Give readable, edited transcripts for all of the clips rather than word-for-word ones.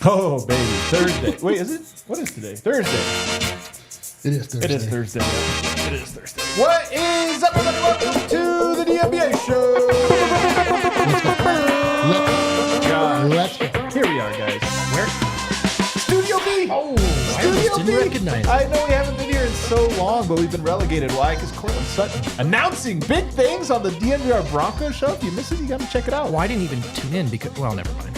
Oh, baby. Thursday. Wait, is it? What is today? Thursday. It is Thursday. It is Thursday. It is Thursday. What is up, everybody? Welcome to the DNVR show. Let's go. Here we are, guys. Where? Studio B. Oh, Studio I didn't B. recognize it. I know we haven't been here in so long, but we've been relegated. Why? Because Cortland Sutton announcing big things on the DNVR Broncos show. If you miss it, you got to check it out. Well, I didn't even tune in because, well, never mind.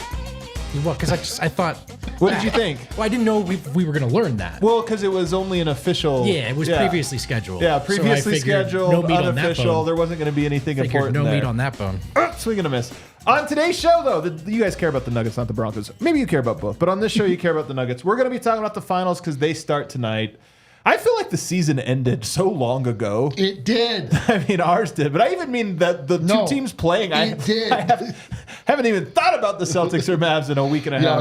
Well, because I thought. What did you think? Well, I didn't know we were going to learn that. Well, because it was only an official. Yeah, it was previously scheduled. Yeah, previously scheduled, no meat unofficial. On that there wasn't going to be anything important no there. meat on that bone. Swing and a miss. On today's show, though, you guys care about the Nuggets, not the Broncos. Maybe you care about both, but on this show, you care about the Nuggets. We're going to be talking about the finals because they start tonight. I feel like the season ended so long ago. It did. I mean, ours did, but I even mean that the two teams playing. I haven't even thought about the Celtics or Mavs in a week and a half.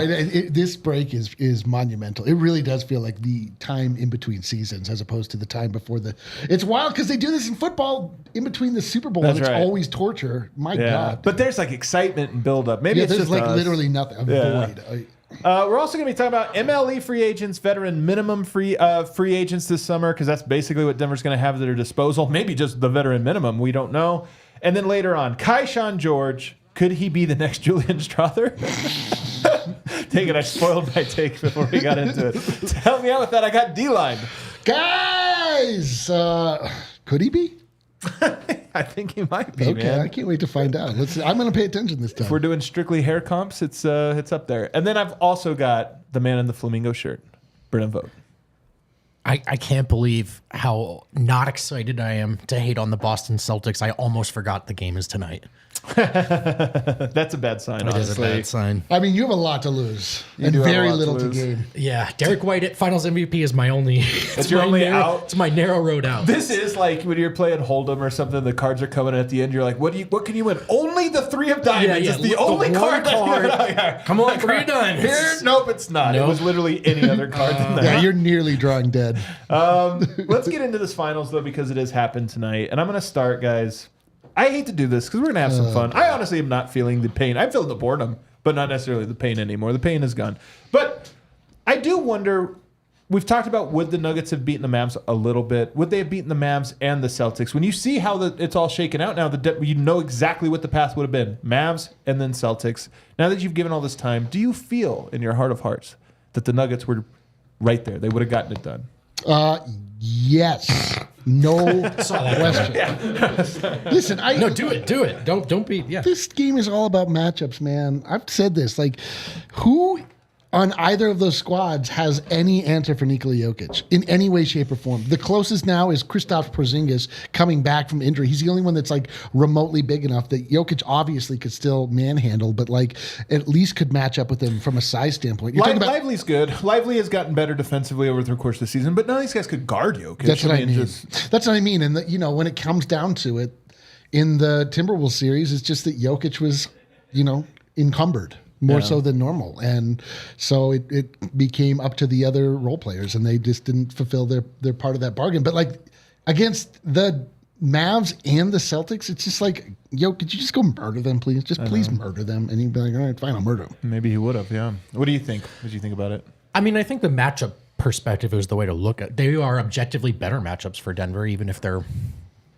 This break is monumental. It really does feel like the time in between seasons as opposed to the time before the. It's wild because they do this in football in between the Super Bowl. That's and it's right. always torture. My God. But there's like excitement and build up. Maybe it's there's just like us. literally nothing. I'm void. We're also going to be talking about MLE Free Agents, veteran minimum free agents this summer, because that's basically what Denver's going to have at their disposal. Maybe just the veteran minimum. We don't know. And then later on, Kyshawn George. Could he be the next Julian Strother? Take it. I spoiled my take before we got into it. To help me out with that, I got D-line. Guys, could he be? I think he might be, Okay, man. I can't wait to find out. I'm going to pay attention this time. If we're doing strictly hair comps, it's up there. And then I've also got the man in the flamingo shirt, Brennan Vogt. I can't believe how not excited I am to hate on the Boston Celtics. I almost forgot the game is tonight. That's a bad sign, It honestly. is a bad sign. I mean, you have a lot to lose and do have a very lot to little to lose. gain. Yeah, Derek White at Finals MVP is my only. It's your only narrow, out? It's my narrow road out. This is like when you're playing Hold'em or something, the cards are coming at the end, you're like, what can you win? Only the 3 of diamonds is the only one card. Come on, 3 of diamonds. Here, nope, it's not. Nope. It was literally any other card than that. Yeah, you're nearly drawing dead. Let's get into this finals, though, because it has happened tonight. And I'm going to start, guys. I hate to do this because we're going to have some fun. I honestly am not feeling the pain. I'm feeling the boredom, but not necessarily the pain anymore. The pain is gone. But I do wonder, we've talked about would the Nuggets have beaten the Mavs a little bit? Would they have beaten the Mavs and the Celtics? When you see how it's all shaken out now, you know exactly what the path would have been. Mavs and then Celtics. Now that you've given all this time, do you feel in your heart of hearts that the Nuggets were right there? They would have gotten it done. Yes. No question. Listen, No, do it. Don't be. Yeah. This game is all about matchups, man. I've said this. Like, who on either of those squads has any answer for Nikola Jokic in any way, shape, or form? The closest now is Kristaps Porzingis coming back from injury. He's the only one that's like remotely big enough that Jokic obviously could still manhandle, but like at least could match up with him from a size standpoint. You're talking about, Lively's good. Lively has gotten better defensively over the course of the season, but none of these guys could guard Jokic. that's what I mean. That's what I mean. And when it comes down to it, in the Timberwolves series, it's just that Jokic was, encumbered. More so than normal. And so it became up to the other role players, and they just didn't fulfill their part of that bargain. But like against the Mavs and the Celtics, it's just like, could you just go murder them, please? Just please murder them. And you'd be like, all right, fine, I'll murder them. Maybe he would have, yeah. What do you think? What did you think about it? I mean, I think the matchup perspective is the way to look at. They are objectively better matchups for Denver, even if they're,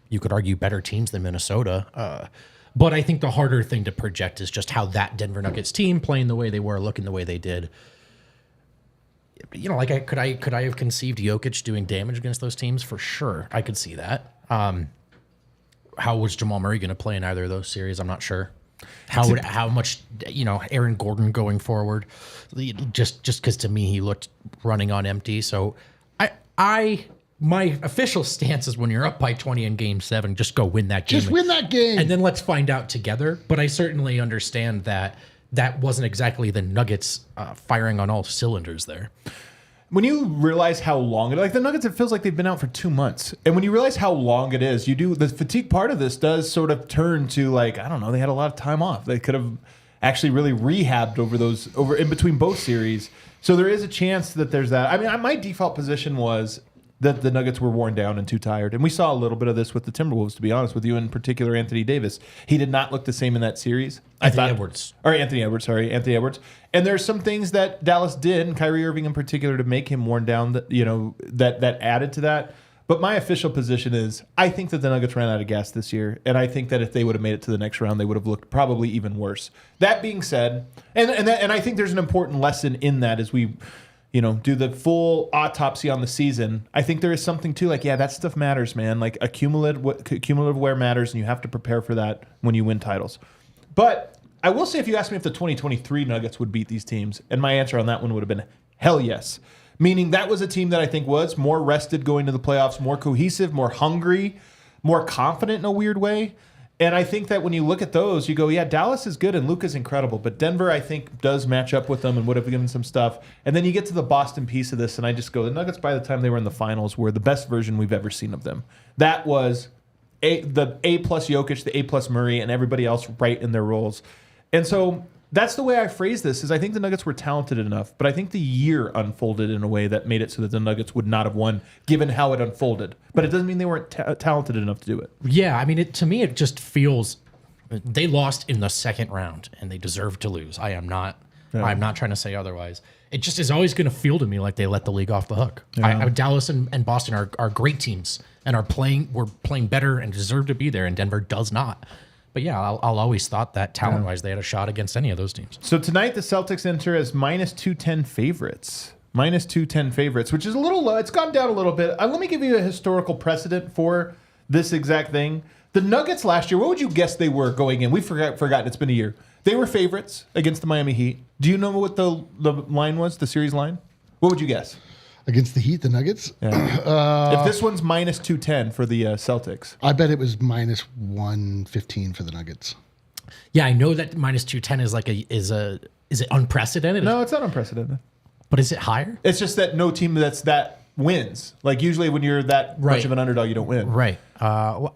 you could argue, better teams than Minnesota. But I think the harder thing to project is just how that Denver Nuggets team, playing the way they were, looking the way they did. Like could I have conceived Jokic doing damage against those teams? For sure, I could see that. How was Jamal Murray going to play in either of those series? I'm not sure. How much Aaron Gordon going forward? Just because to me he looked running on empty. So my official stance is when you're up by 20 in Game 7, just go win that game. Just win that game. And then let's find out together. But I certainly understand that wasn't exactly the Nuggets firing on all cylinders there. When you realize how long the Nuggets, it feels like they've been out for 2 months. And when you realize how long it is, the fatigue part of this does sort of turn to I don't know, they had a lot of time off. They could have actually really rehabbed over in between both series. So there is a chance that there's that. I mean, my default position was that the Nuggets were worn down and too tired. And we saw a little bit of this with the Timberwolves, to be honest with you, in particular Anthony Davis. He did not look the same in that series. Anthony Edwards. And there's some things that Dallas did, and Kyrie Irving in particular, to make him worn down that added to that. But my official position is I think that the Nuggets ran out of gas this year, and I think that if they would have made it to the next round, they would have looked probably even worse. That being said, and I think there's an important lesson in that as we do the full autopsy on the season. I think there is something to that stuff matters, man. Like cumulative wear matters, and you have to prepare for that when you win titles. But I will say, if you ask me if the 2023 Nuggets would beat these teams, and my answer on that one would have been hell yes. Meaning that was a team that I think was more rested going to the playoffs, more cohesive, more hungry, more confident in a weird way. And I think that when you look at those, you go, yeah, Dallas is good and Luka's incredible. But Denver, I think, does match up with them and would have given some stuff. And then you get to the Boston piece of this, and I just go, the Nuggets, by the time they were in the finals, were the best version we've ever seen of them. That was the A-plus Jokic, the A-plus Murray, and everybody else right in their roles. And so that's the way I phrase this, is I think the Nuggets were talented enough, but I think the year unfolded in a way that made it so that the Nuggets would not have won, given how it unfolded. But it doesn't mean they weren't talented enough to do it. Yeah, I mean, to me, it just feels they lost in the second round, and they deserved to lose. I'm not trying to say otherwise. It just is always going to feel to me like they let the league off the hook. Yeah. Dallas and Boston are great teams and were playing better and deserve to be there, and Denver does not. But yeah, I'll always thought that talent-wise they had a shot against any of those teams. So tonight the Celtics enter as minus 210 favorites. Minus 210 favorites, which is a little low. It's gone down a little bit. Let me give you a historical precedent for this exact thing. The Nuggets last year, what would you guess they were going in? We've forgotten. It's been a year. They were favorites against the Miami Heat. Do you know what the line was, the series line? What would you guess? Against the Heat, the Nuggets? Yeah. If this one's minus 210 for the Celtics. I bet it was minus 115 for the Nuggets. Yeah, I know that minus 210 is it unprecedented? No, it's not unprecedented. But is it higher? It's just that no team that wins. Like usually when you're that much of an underdog, you don't win. Right. What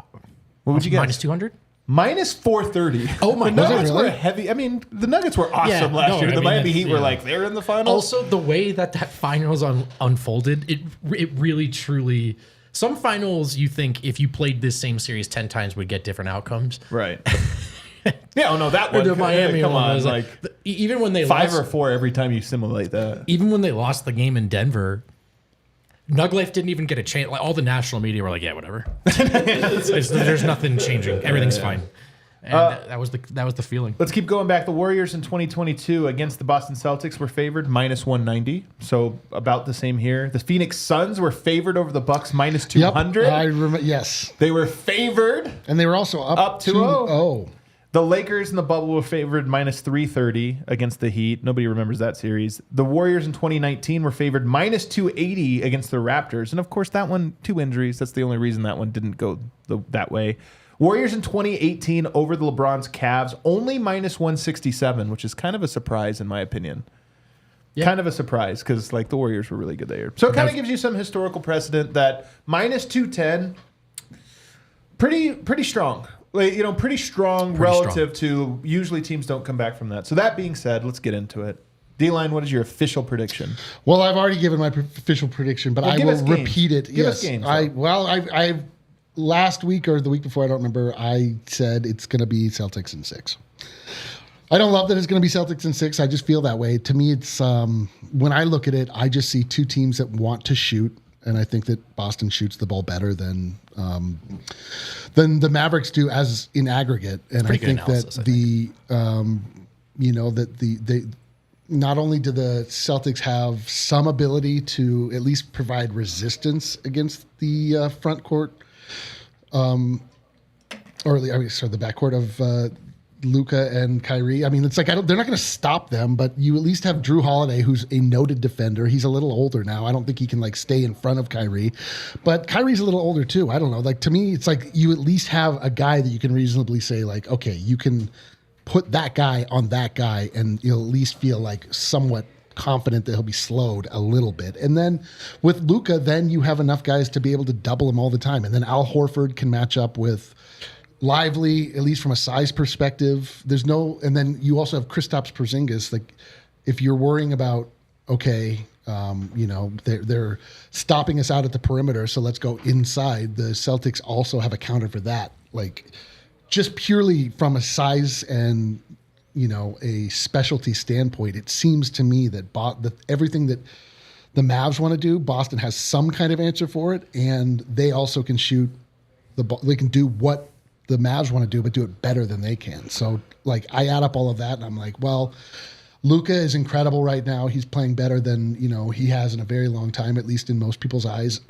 would you guess? Minus 200? Minus 430. Oh my God. The Nuggets were heavy. I mean, the Nuggets were awesome last year. The Miami Heat were they're in the finals. Also, the way that finals unfolded, it really, truly... Some finals you think if you played this same series 10 times would get different outcomes. Right. Yeah, oh no, that one. The Miami come one on. was even when they 5 or 4 every time you simulate that. Even when they lost the game in Denver... Nuglife didn't even get a chance. All the national media were like, "Yeah, whatever. There's nothing changing. Everything's fine." And that was the feeling. Let's keep going back. The Warriors in 2022 against the Boston Celtics were favored minus 190, so about the same here. The Phoenix Suns were favored over the Bucks minus 200. Yep, I remember. Yes, they were favored, and they were also up 2-0. The Lakers in the bubble were favored minus 330 against the Heat. Nobody remembers that series. The Warriors in 2019 were favored minus 280 against the Raptors. And of course, that one, 2 injuries. That's the only reason that one didn't go that way. Warriors in 2018 over the LeBron's Cavs, only minus 167, which is kind of a surprise in my opinion. Yeah. Kind of a surprise because the Warriors were really good there. So it kind of gives you some historical precedent that minus 210, pretty strong. Pretty strong relative to usually teams don't come back from that. So that being said, let's get into it. D-Line, what is your official prediction? Well, I've already given my official prediction, but I will repeat it. Give us games. I last week or the week before, I don't remember, I said it's going to be Celtics in 6. I don't love that it's going to be Celtics in 6. I just feel that way. To me, it's when I look at it, I just see 2 teams that want to shoot. And I think that Boston shoots the ball better than the Mavericks do as in aggregate. And I think that not only do the Celtics have some ability to at least provide resistance against the front court, the backcourt of Luka and Kyrie. I mean, it's they're not going to stop them, but you at least have Drew Holiday, who's a noted defender. He's a little older now. I don't think he can stay in front of Kyrie, but Kyrie's a little older too. I don't know. To me, it's you at least have a guy that you can reasonably say okay, you can put that guy on that guy, and you'll at least feel somewhat confident that he'll be slowed a little bit. And then with Luka, then you have enough guys to be able to double him all the time. And then Al Horford can match up with Lively, at least from a size perspective. And then you also have Kristaps Porzingis. If you're worrying about, They're stopping us out at the perimeter, so let's go inside. The Celtics also have a counter for that. Like, just purely from a size and a specialty standpoint, it seems to me that everything that the Mavs want to do, Boston has some kind of answer for it, and they also can shoot the ball. They can do what the Mavs want to do, but do it better than they can. So, like, I add up all of that, and I'm like, well, Luka is incredible right now. He's playing better than he has in a very long time, at least in most people's eyes.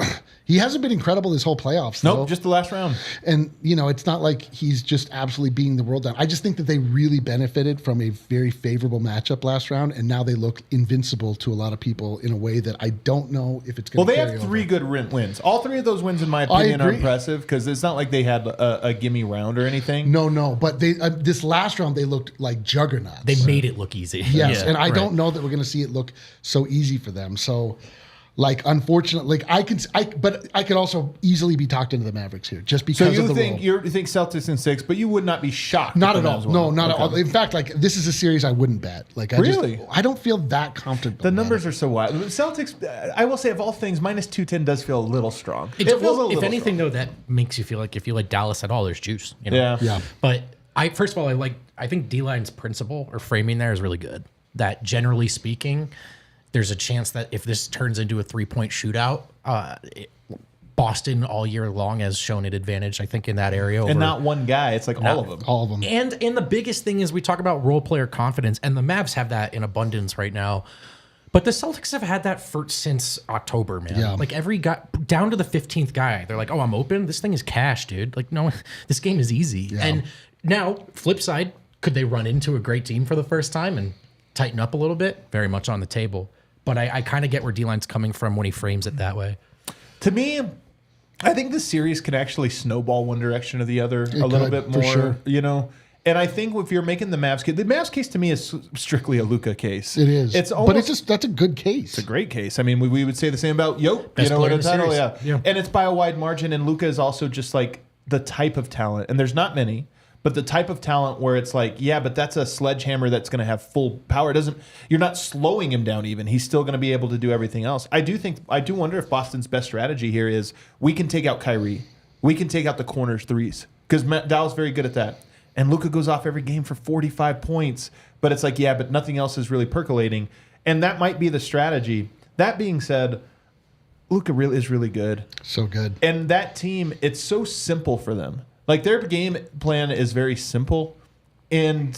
He hasn't been incredible this whole playoffs. Nope, though. just the last round. And it's not like he's just absolutely beating the world down. I just think that they really benefited from a very favorable matchup last round, and now they look invincible to a lot of people in a way that I don't know if it's going to. Well, they have 3 good wins. All 3 of those wins, in my opinion, are impressive because it's not like they had a gimme round or anything. No, but they this last round they looked like juggernauts. They made it look easy. Yes, and I don't know that we're going to see it look so easy for them. So, like, unfortunately, I could also easily be talked into the Mavericks here just because so of the you think Celtics in 6, but you would not be shocked. Not at all. No, not at all. In fact, like, this is a series I wouldn't bet. Like, I don't feel that comfortable. The numbers are so wide. Celtics, I will say, of all things, minus 210 does feel a little strong. It feels a little if anything, strong. Though, that makes you feel like if you like Dallas at all, there's juice. Yeah. But first of all, I think D-line's principle or framing there is really good. That generally speaking, there's a chance that if this turns into a 3-point shootout, Boston all year long has shown an advantage, I think, in that area. And not one guy. It's like all of them. All of them. And the biggest thing is we talk about role player confidence, and the Mavs have that in abundance right now. But the Celtics have had that since October, man. Yeah. Like every guy, down to the 15th guy, they're like, oh, I'm open. This thing is cash, dude. Like, no, this game is easy. Yeah. And now, flip side, could they run into a great team for the first time and tighten up a little bit? Very much on the table. But I kind of get where D-Line's coming from when he frames it that way. To me, I think the series can actually snowball one direction or the other a little bit more, sure. And I think if you're making the Mavs case to me is strictly a Luka case. It is. It's almost, but that's a good case. It's a great case. I mean, we would say the same about Yoke. Best player in the title, series. Yeah. And it's by a wide margin. And Luka is also just like the type of talent, and there's not many. But the type of talent where it's like, yeah, but that's a sledgehammer that's going to have full power. You're not slowing him down even. He's still going to be able to do everything else. I do wonder if Boston's best strategy here is we can take out Kyrie. We can take out the corners threes because Dow's very good at that. And Luka goes off every game for 45 points. But it's like, yeah, but nothing else is really percolating. And that might be the strategy. That being said, Luka really is really good. So good. And that team, it's so simple for them. Like, their game plan is very simple, and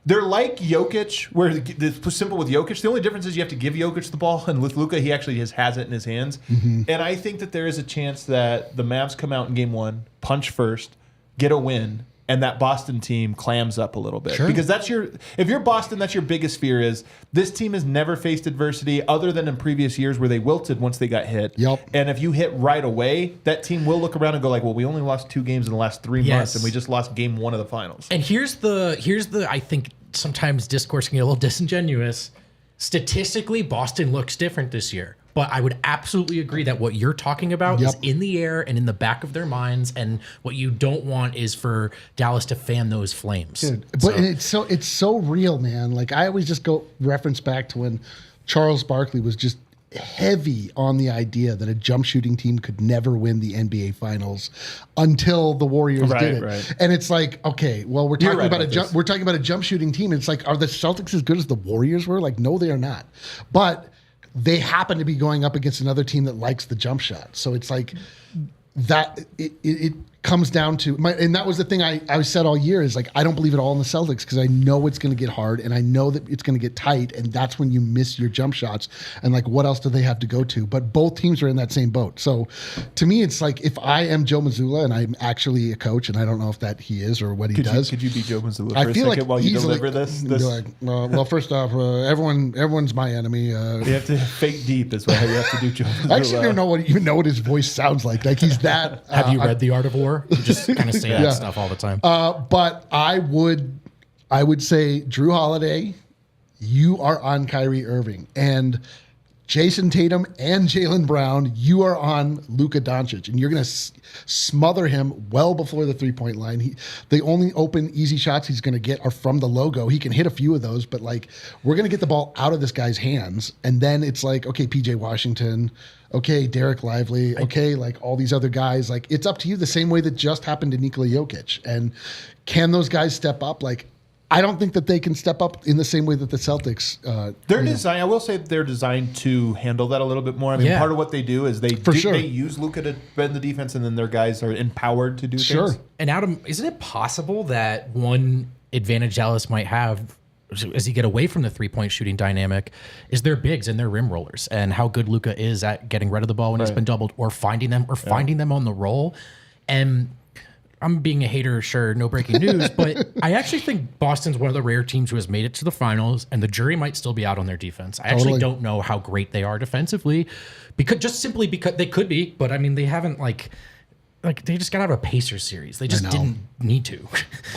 they're like Jokic, where it's simple with Jokic. The only difference is you have to give Jokic the ball, and with Luka, he actually has it in his hands. Mm-hmm. And I think that there is a chance that the Mavs come out in game 1, punch first, get a win, and that Boston team clams up a little bit. Sure. Because if you're Boston, that's your biggest fear is this team has never faced adversity other than in previous years where they wilted once they got hit. Yep. And if you hit right away, that team will look around and go like, well, we only lost 2 games in the last 3 months and we just lost game 1 of the finals. And here's the I think sometimes discourse can get a little disingenuous. Statistically, Boston looks different this year. But I would absolutely agree that what you're talking about is in the air and in the back of their minds, and what you don't want is for Dallas to fan those flames. Dude, but it's so real, man. Like, I always just go reference back to when Charles Barkley was just heavy on the idea that a jump shooting team could never win the NBA Finals until the Warriors did it. Right. And it's like, okay, well, we're talking about a jump shooting team. And it's like, are the Celtics as good as the Warriors were? Like, no, they are not. But they happen to be going up against another team that likes the jump shot. So it's like that it comes down to and that was the thing I said all year is like, I don't believe at all in the Celtics because I know it's going to get hard and I know that it's going to get tight, and that's when you miss your jump shots. And like, what else do they have to go to? But both teams are in that same boat. So to me, it's like, if I am Joe Mazzulla and I'm actually a coach, and I don't know if that he is or what he does. Could you be Joe Mazzulla for a second while you deliver this? Like, well, first off, everyone's my enemy. You have to fake deep is what you have to do, Joe Mazzulla. I actually don't even know what his voice sounds like. Like, he's that. Have you read The Art of War? You just kind of say that stuff all the time. But I would say, Drew Holiday, you are on Kyrie Irving. And Jason Tatum and Jaylen Brown, you are on Luka Doncic, and you're going to smother him well before the three-point line. The only open, easy shots he's going to get are from the logo. He can hit a few of those, but like we're going to get the ball out of this guy's hands, and then it's like, okay, PJ Washington, okay, Derek Lively, okay, like all these other guys. Like it's up to you the same way that just happened to Nikola Jokic. And can those guys step up? Like I don't think that they can step up in the same way that the Celtics. They're designed. I will say they're designed to handle that a little bit more. I mean, part of what they do is they use Luka to bend the defense, and then their guys are empowered to do things. And Adam, isn't it possible that one advantage Dallas might have as you get away from the three-point shooting dynamic is their bigs and their rim rollers, and how good Luka is at getting rid of the ball when it's been doubled, or finding them, finding them on the roll. And I'm being a hater, sure, no breaking news, but I actually think Boston's one of the rare teams who has made it to the finals, and the jury might still be out on their defense. I actually don't know how great they are defensively, because they could be, but I mean, they haven't like they just got out of a Pacers series. They just didn't need to.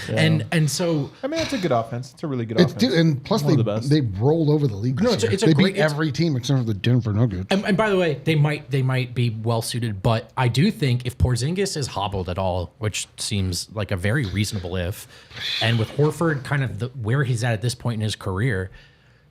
Yeah. And so I mean, it's a good offense. It's a really good offense. And plus they rolled over the league. No, they beat every team except for the Denver Nuggets. And by the way, they might be well suited, but I do think if Porzingis is hobbled at all, which seems like a very reasonable if, and with Horford kind of where he's at this point in his career,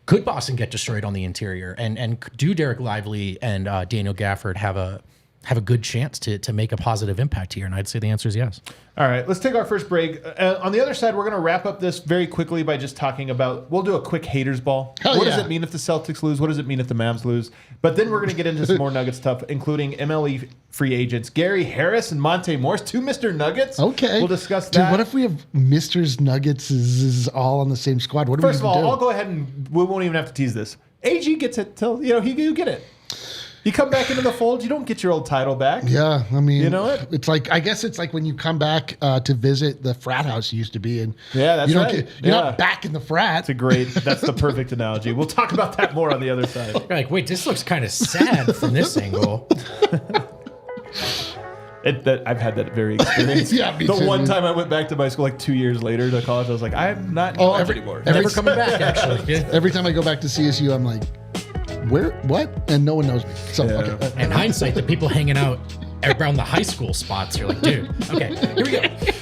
could Boston get destroyed on the interior? And do Derek Lively and Daniel Gafford have a good chance to make a positive impact here? And I'd say the answer is yes. All right, let's take our first break. On the other side, we're going to wrap up this very quickly by just talking about, we'll do a quick haters ball. What does it mean if the Celtics lose? What does it mean if the Mavs lose? But then we're going to get into some more Nuggets stuff, including MLE free agents, Gary Harris and Monte Morris, two Mr. Nuggets. Okay. We'll discuss that. Dude, what if we have Mr. Nuggets is all on the same squad? What do we do? First of all, I'll go ahead and we won't even have to tease this. AG gets it till, you get it. You come back into the fold, you don't get your old title back. Yeah, I mean, you know what? It's like, I guess it's like when you come back to visit the frat house you used to be in. Yeah, that's right. You're not back in the frat. That's the perfect analogy. We'll talk about that more on the other side. You're like, wait, this looks kind of sad from this angle. I've had that very experience. Yeah, me too. One time I went back to my school like 2 years later to college, I was like, I'm not anymore. Never coming back, actually. Yeah. Every time I go back to CSU, I'm like, where, what? And no one knows me. So, okay. In hindsight, the people hanging out around the high school spots, you're like, dude, okay, here we go.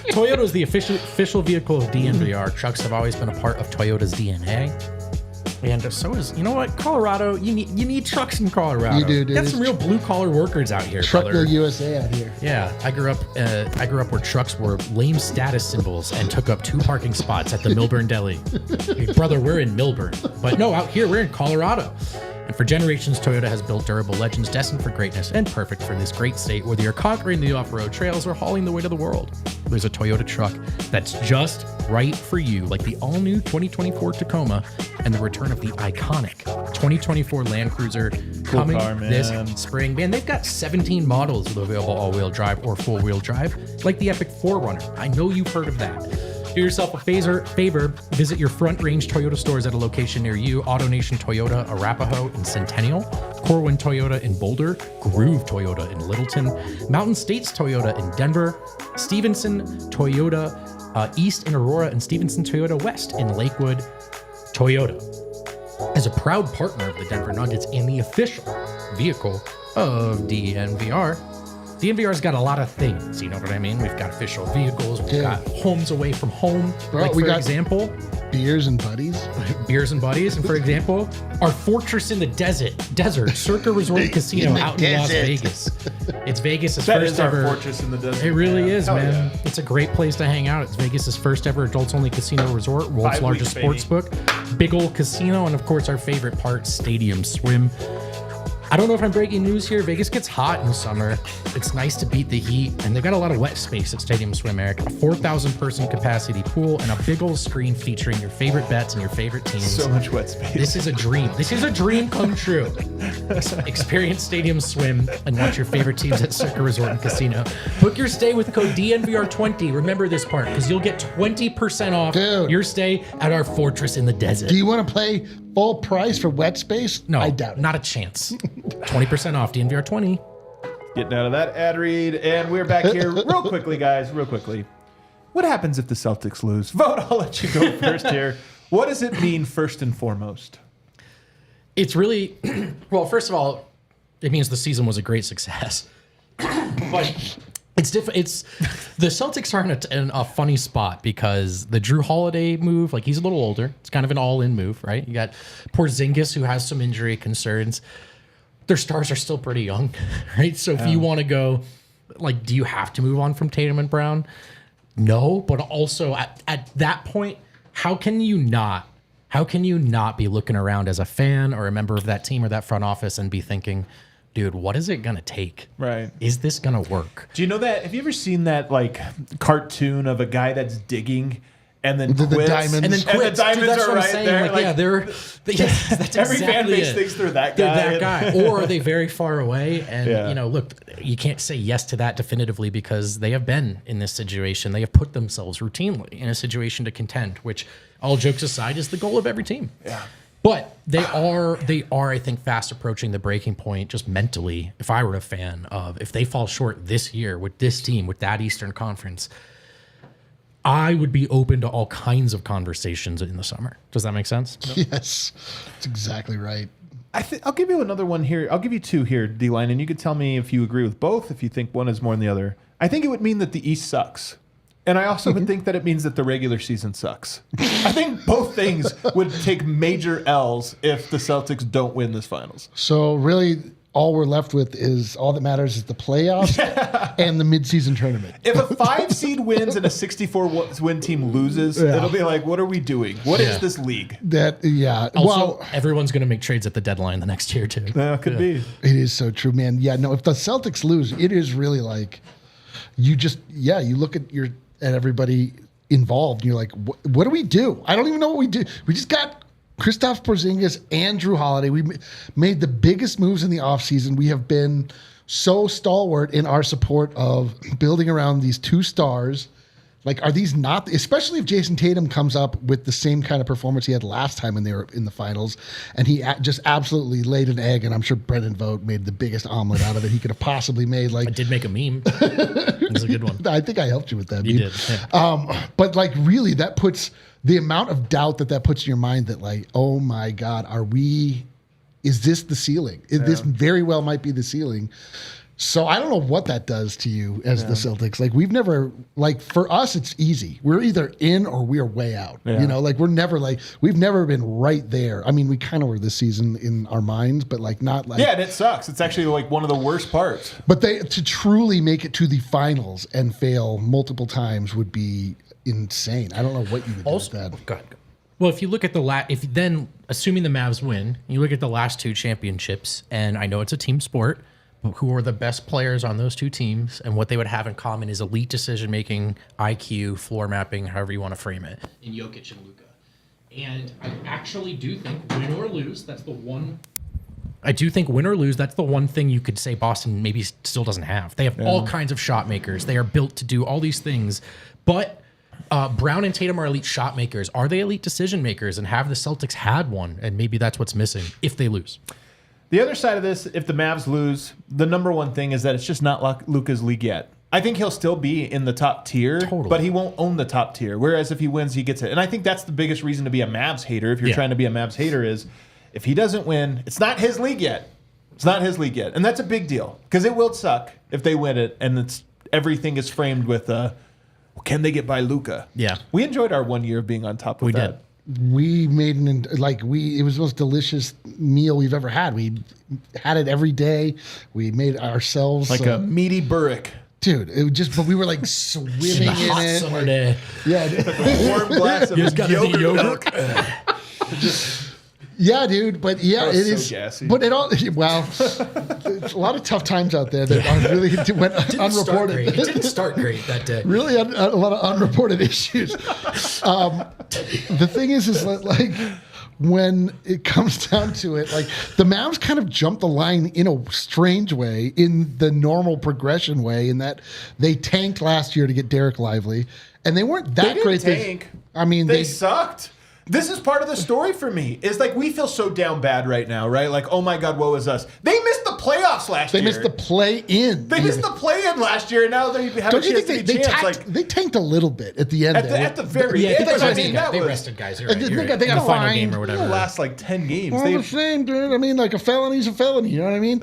Toyota is the official vehicle of DNVR. Trucks have always been a part of Toyota's DNA. And so is, you know what, Colorado, you need trucks in Colorado. You do, dude. Got some real blue collar workers out here, Truck brother. the USA out here. Yeah, I grew up where trucks were lame status symbols and took up 2 parking spots at the Milburn Deli. Brother, we're in Milburn. But no, out here, we're in Colorado. And for generations, Toyota has built durable legends destined for greatness and perfect for this great state, whether you're conquering the off-road trails or hauling the way to the world. There's a Toyota truck that's just right for you, like the all-new 2024 Tacoma and the return of the iconic 2024 Land Cruiser coming this spring. Man, they've got 17 models with available all-wheel drive or full-wheel drive, like the Epic 4Runner. I know you've heard of that. Do yourself a favor, visit your Front Range Toyota stores at a location near you. AutoNation Toyota, Arapahoe, and Centennial. Corwin Toyota in Boulder. Groove Toyota in Littleton. Mountain States Toyota in Denver. Stevenson Toyota East in Aurora, and Stevenson Toyota West in Lakewood. Toyota, as a proud partner of the Denver Nuggets and the official vehicle of DNVR, DNVR's got a lot of things, you know what I mean? We've got official vehicles, we've got homes away from home. Like, for example, beers and buddies. Beers and buddies. And for example, our fortress in the desert, Circa Resort and Casino out in Las Vegas. It's Vegas' first ever fortress in the desert. It really is, man. Yeah. It's a great place to hang out. It's Vegas' first ever adults-only casino resort, world's largest sports book, big old casino, and of course our favorite part, Stadium Swim. I don't know if I'm breaking news here. Vegas gets hot in the summer. It's nice to beat the heat, and they've got a lot of wet space at Stadium Swim, Eric. A 4,000 person capacity pool and a big old screen featuring your favorite bets and your favorite teams. So much wet space. This is a dream. This is a dream come true. Experience Stadium Swim and watch your favorite teams at Circa Resort and Casino. Book your stay with code DNVR20. Remember this part, because you'll get 20% off your stay at our fortress in the desert. Do you want to play full price for wet space? No, I doubt it. Not a chance. 20% off DNVR 20. Getting out of that ad read, and we're back here real quickly, guys, real quickly. What happens if the Celtics lose? Vote, I'll let you go first here. What does it mean first and foremost? It's really, well, first of all, it means the season was a great success. But it's different. The Celtics are in a funny spot because the Drew Holiday move, like he's a little older. It's kind of an all-in move, right? You got Porzingis, who has some injury concerns. Their stars are still pretty young, right? So if you want to go, like, do you have to move on from Tatum and Brown? No, but also at that point, how can you not be looking around as a fan or a member of that team or that front office and be thinking, dude, what is it gonna take? Right. Is this gonna work? Do you know that? Have you ever seen that like cartoon of a guy that's digging and then The quits? diamonds. And then And quits. the diamonds Dude, that's are what I'm right saying. there. Like, yeah, that's every fan exactly base it. thinks they're that guy. They're that guy. Or are they very far away? And, Yeah. you know, look, you can't say yes to that definitively because they have been in this situation. They have put themselves routinely in a situation to contend, which, all jokes aside, is the goal of every team. Yeah. But they are, I think, fast approaching the breaking point just mentally. If I were a fan of, if they fall short this year with this team, with that Eastern Conference, I would be open to all kinds of conversations in the summer. Does that make sense? Yes, that's exactly right. I'll give you another one here. I'll give you two here, D-Line, and you could tell me if you agree with both, if you think one is more than the other. I think it would mean that the East sucks. And I also would think that it means that the regular season sucks. I think both things would take major L's if the Celtics don't win this finals. So really, all we're left with is all that matters is the playoffs and the midseason tournament. If a 5 seed wins and a 64-win team loses, it'll be like, what are we doing? What is this league? Also, everyone's going to make trades at the deadline the next year, too. Could be. It is so true, man. Yeah, no, if the Celtics lose, it is really like you look at everybody involved and you're like, what do we do? I don't even know what we do. We just got Kristaps Porzingis and Drew Holiday. We made the biggest moves in the offseason. We have been so stalwart in our support of building around these two stars. Like, are these not, especially if Jason Tatum comes up with the same kind of performance he had last time when they were in the finals, and he just absolutely laid an egg, and I'm sure Brendan Vogt made the biggest omelet out of it he could have possibly made. Like, I did make a meme. It was a good one. I think I helped you with that. You meme. did. Yeah. But like, really, that puts the amount of doubt that puts in your mind that like, oh my God, is this the ceiling? This very well might be the ceiling. So I don't know what that does to you as the Celtics. Like, we've never, like, for us, it's easy. We're either in or we're way out. Yeah. You know, like, we've never been right there. I mean, we kind of were this season in our minds, but like not like. Yeah, and it sucks. It's actually like one of the worst parts. But to truly make it to the finals and fail multiple times would be insane. I don't know what you would do with that. Go ahead. Well, if you look at assuming the Mavs win, you look at the last two championships, and I know it's a team sport, but who are the best players on those two teams, and what they would have in common is elite decision-making, IQ, floor mapping, however you want to frame it, in Jokic and Luka. And I actually do think win or lose, that's the one thing you could say Boston maybe still doesn't have. They have all kinds of shot makers. They are built to do all these things, but Brown and Tatum are elite shot makers. Are they elite decision makers? And have the Celtics had one? And maybe that's what's missing if they lose. The other side of this, if the Mavs lose, the number one thing is that it's just not Luka's league yet. I think he'll still be in the top tier, but he won't own the top tier. Whereas if he wins, he gets it. And I think that's the biggest reason to be a Mavs hater, if you're trying to be a Mavs hater, is if he doesn't win, it's not his league yet. It's not his league yet. And that's a big deal because it will suck if they win it and everything is framed with, can they get by Luka? Yeah. We enjoyed our 1 year of being on top of that. We did. We made it was the most delicious meal we've ever had. We had it every day. We made ourselves like a meaty burrick. Dude, but we were like swimming in hot it. Summer day. Yeah. A warm glass of yogurt. Yeah, dude, but yeah, it is. Gassy. But it's a lot of tough times out there that really went unreported. It didn't start great that day. Really, a lot of unreported issues. The thing is like when it comes down to it, like the Mavs kind of jumped the line in a strange way, in the normal progression way, in that they tanked last year to get Derek Lively, and they weren't that great. Tank. They sucked. This is part of the story for me. Is like we feel so down bad right now, right? Like, oh my God, woe is us. They missed the playoffs last year. They missed the play-in. They missed the play-in last year, and now they have Don't a you chance think to be champs. they tanked a little bit at the end? At the very end. That's what I mean, mean. that They was- rested guys. You're They right. got- You're right. they In got the final fined. game or It'll whatever. last like 10 games. All the same, dude. I mean, like a felony's a felony. You know what I mean?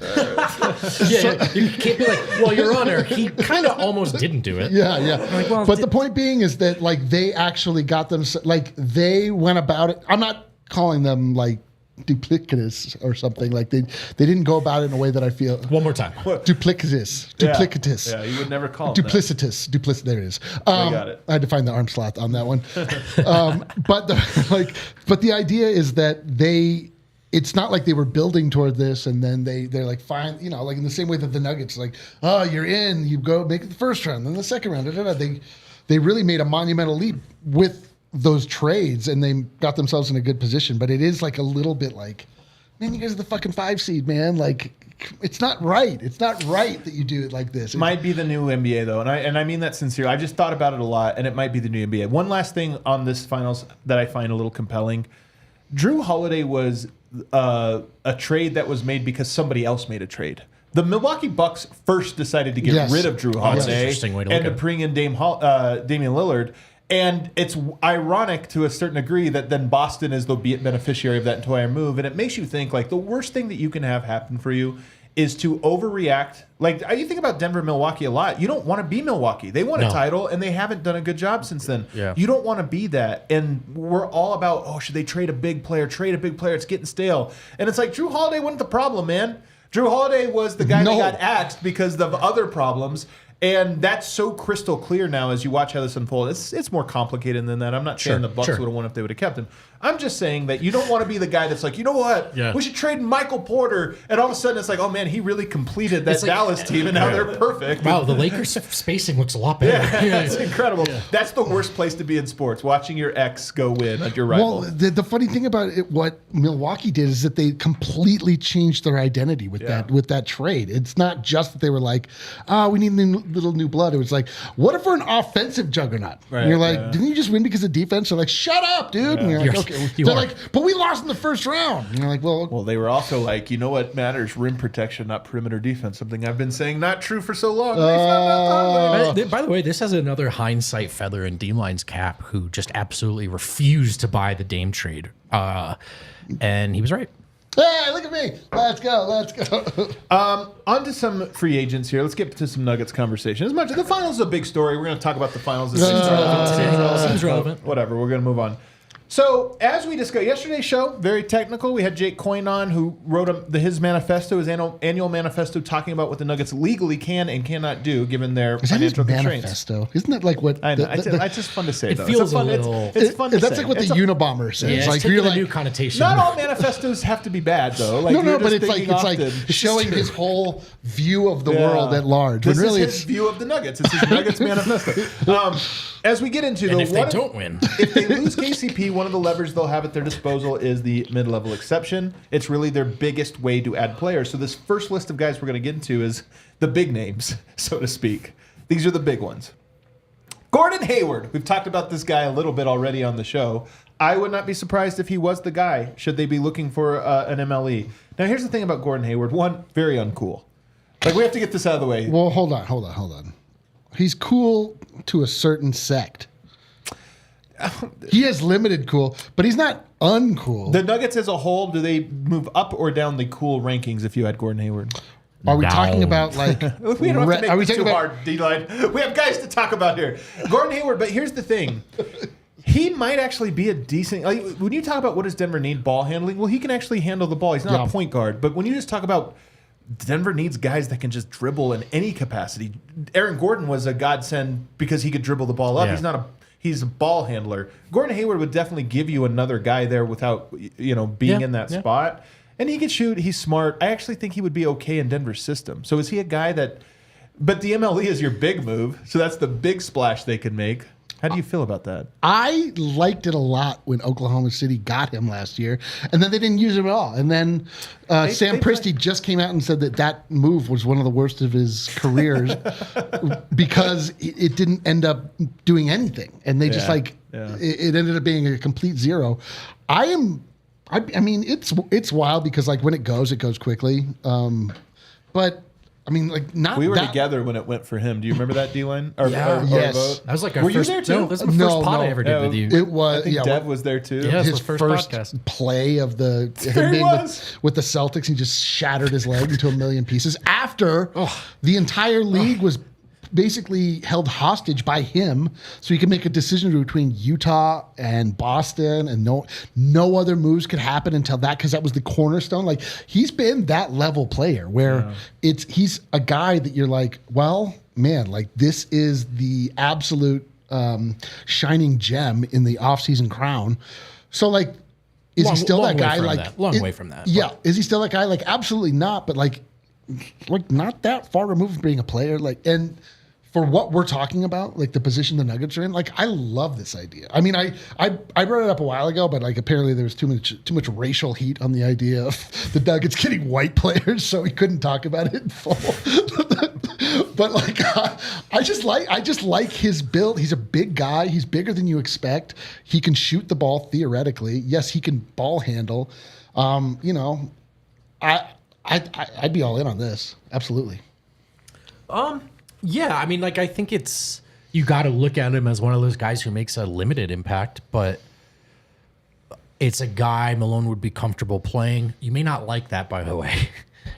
Yeah, you can't be like, well, Your Honor, he kind of almost didn't do it. Yeah. Like, well, But the point being is that like they actually got them, like they went about it. I'm not calling them like duplicitous or something. Like they didn't go about it in a way that I feel One more time. duplicitous. Yeah, you would never call them Duplicitous. There it is. got it. I had to find the arm slot on that one. But the idea is that it's not like they were building toward this and then they're like, fine, you know, like in the same way that the Nuggets, like, oh, you're in, you go make it the first round, then the second round. They really made a monumental leap with those trades and they got themselves in a good position. But it is like a little bit like, man, you guys are the fucking 5 seed, man. Like, it's not right. It's not right that you do it like this. Might be the new NBA though, and I mean that sincerely. I just thought about it a lot, and it might be the new NBA. One last thing on this finals that I find a little compelling: Drew Holiday was a trade that was made because somebody else made a trade. The Milwaukee Bucks first decided to get rid of Drew Holiday interesting way to and look to at it. bring in Damian Lillard. And it's ironic to a certain degree that then Boston is the beneficiary of that entire move. And it makes you think, like, the worst thing that you can have happen for you is to overreact. Like, you think about Denver, Milwaukee a lot. You don't want to be Milwaukee. They won a title, and they haven't done a good job since then. Yeah. You don't want to be that. And we're all about, oh, should they trade a big player? It's getting stale. And it's like, Drew Holiday wasn't the problem, man. Drew Holiday was the guy that got axed because of other problems. And that's so crystal clear now as you watch how this unfolds. It's more complicated than that. I'm not saying the Bucks would have won if they would have kept him. I'm just saying that you don't want to be the guy that's like, you know what? Yeah. We should trade Michael Porter. And all of a sudden it's like, oh man, he really completed that Dallas team and now they're perfect. Wow, the Lakers spacing looks a lot better. Yeah, it's incredible. Yeah. That's the worst place to be in sports, watching your ex go win at your rival. Well, the funny thing about it, what Milwaukee did is that they completely changed their identity with that trade. It's not just that they were like, oh, we need little new blood. It was like, what if we're an offensive juggernaut? Right, and you're like, didn't you just win because of defense? They're like, shut up, dude. And you're like, okay. They're like, but we lost in the first round. And you're like, well, they were also like, you know what matters? Rim protection, not perimeter defense. Something I've been saying not true for so long. By the way, this has another hindsight feather in D-Line's cap, who just absolutely refused to buy the Dame trade. And he was right. hey, look at me. Let's go. On to some free agents here. Let's get to some Nuggets conversation. As much as the finals is a big story, we're going to talk about the finals. Seems relevant. Whatever, we're going to move on. So, as we discussed yesterday's show, very technical. We had Jake Coyne on, who wrote his manifesto, his annual manifesto, talking about what the Nuggets legally can and cannot do given their financial constraints. Manifesto? Isn't that like what? I know. It's just fun to say. It though. feels it's fun, a little. It's fun to say. That's like what the Unabomber says. Yeah, it's like taking you're a like, new connotation. Not all manifestos have to be bad, though. Like, no, you're but just it's like thinking showing his whole view of the world at large. This when really, is his view of the Nuggets. It's his Nuggets manifesto. As we get into And the if they don't win, if they lose KCP, one of the levers they'll have at their disposal is the mid-level exception. It's really their biggest way to add players. So this first list of guys we're going to get into is the big names, so to speak. These are the big ones. Gordon Hayward. We've talked about this guy a little bit already on the show. I would not be surprised if he was the guy, should they be looking for an MLE. Now, here's the thing about Gordon Hayward. One, very uncool. Like, we have to get this out of the way. well, hold on. He's cool to a certain sect. He has limited cool, but he's not uncool. The Nuggets as a whole, do they move up or down the cool rankings if you had Gordon Hayward? Are we Down. talking about like? We don't have to are we make this talking too about? hard, D-line. We have guys to talk about here. Gordon Hayward, but here's the thing. He might actually be a decent... Like, when you talk about what does Denver need, ball handling, well, he can actually handle the ball. He's not a point guard. But when you just talk about Denver needs guys that can just dribble in any capacity. Aaron Gordon was a godsend because he could dribble the ball up. Yeah. He's a ball handler. Gordon Hayward would definitely give you another guy there without being in that spot. And he can shoot. He's smart. I actually think he would be okay in Denver's system. So is he a guy that... But the MLE is your big move. So that's the big splash they could make. How do you feel about that? I liked it a lot when Oklahoma City got him last year, and then they didn't use him at all. And then Sam Presti just came out and said that move was one of the worst of his careers because it didn't end up doing anything, and they just it ended up being a complete zero. I mean, it's wild because like when it goes quickly. but I mean, like, not We were that, together when it went for him. Do you remember that, D-line? Or Yes. vote? That was like our Were first. you there too? No, this was the first pod I ever did with you. It was. I think Yeah, Dev was there too. Yeah. his the first first podcast. play of the There him he being was. with the Celtics, he just shattered his leg into a million pieces after the entire league was basically held hostage by him, so he could make a decision between Utah and Boston, and no other moves could happen until that, because that was the cornerstone. Like, he's been that level player where he's a guy that you're like, well, man, like, this is the absolute shining gem in the offseason crown. So, like, is he still that guy? Like, long way from that. Yeah, is he still that guy? Like, absolutely not. But like not that far removed from being a player. Like, and for what we're talking about, like the position the Nuggets are in, like, I love this idea. I mean, I brought it up a while ago, but like, apparently there was too much racial heat on the idea of the Nuggets getting white players, so we couldn't talk about it in full. But like, I just like his build. He's a big guy. He's bigger than you expect. He can shoot the ball theoretically. Yes, he can ball handle. You know, I'd be all in on this. Absolutely. Yeah, I mean, like, I think you got to look at him as one of those guys who makes a limited impact, but it's a guy Malone would be comfortable playing. You may not like that, by the way,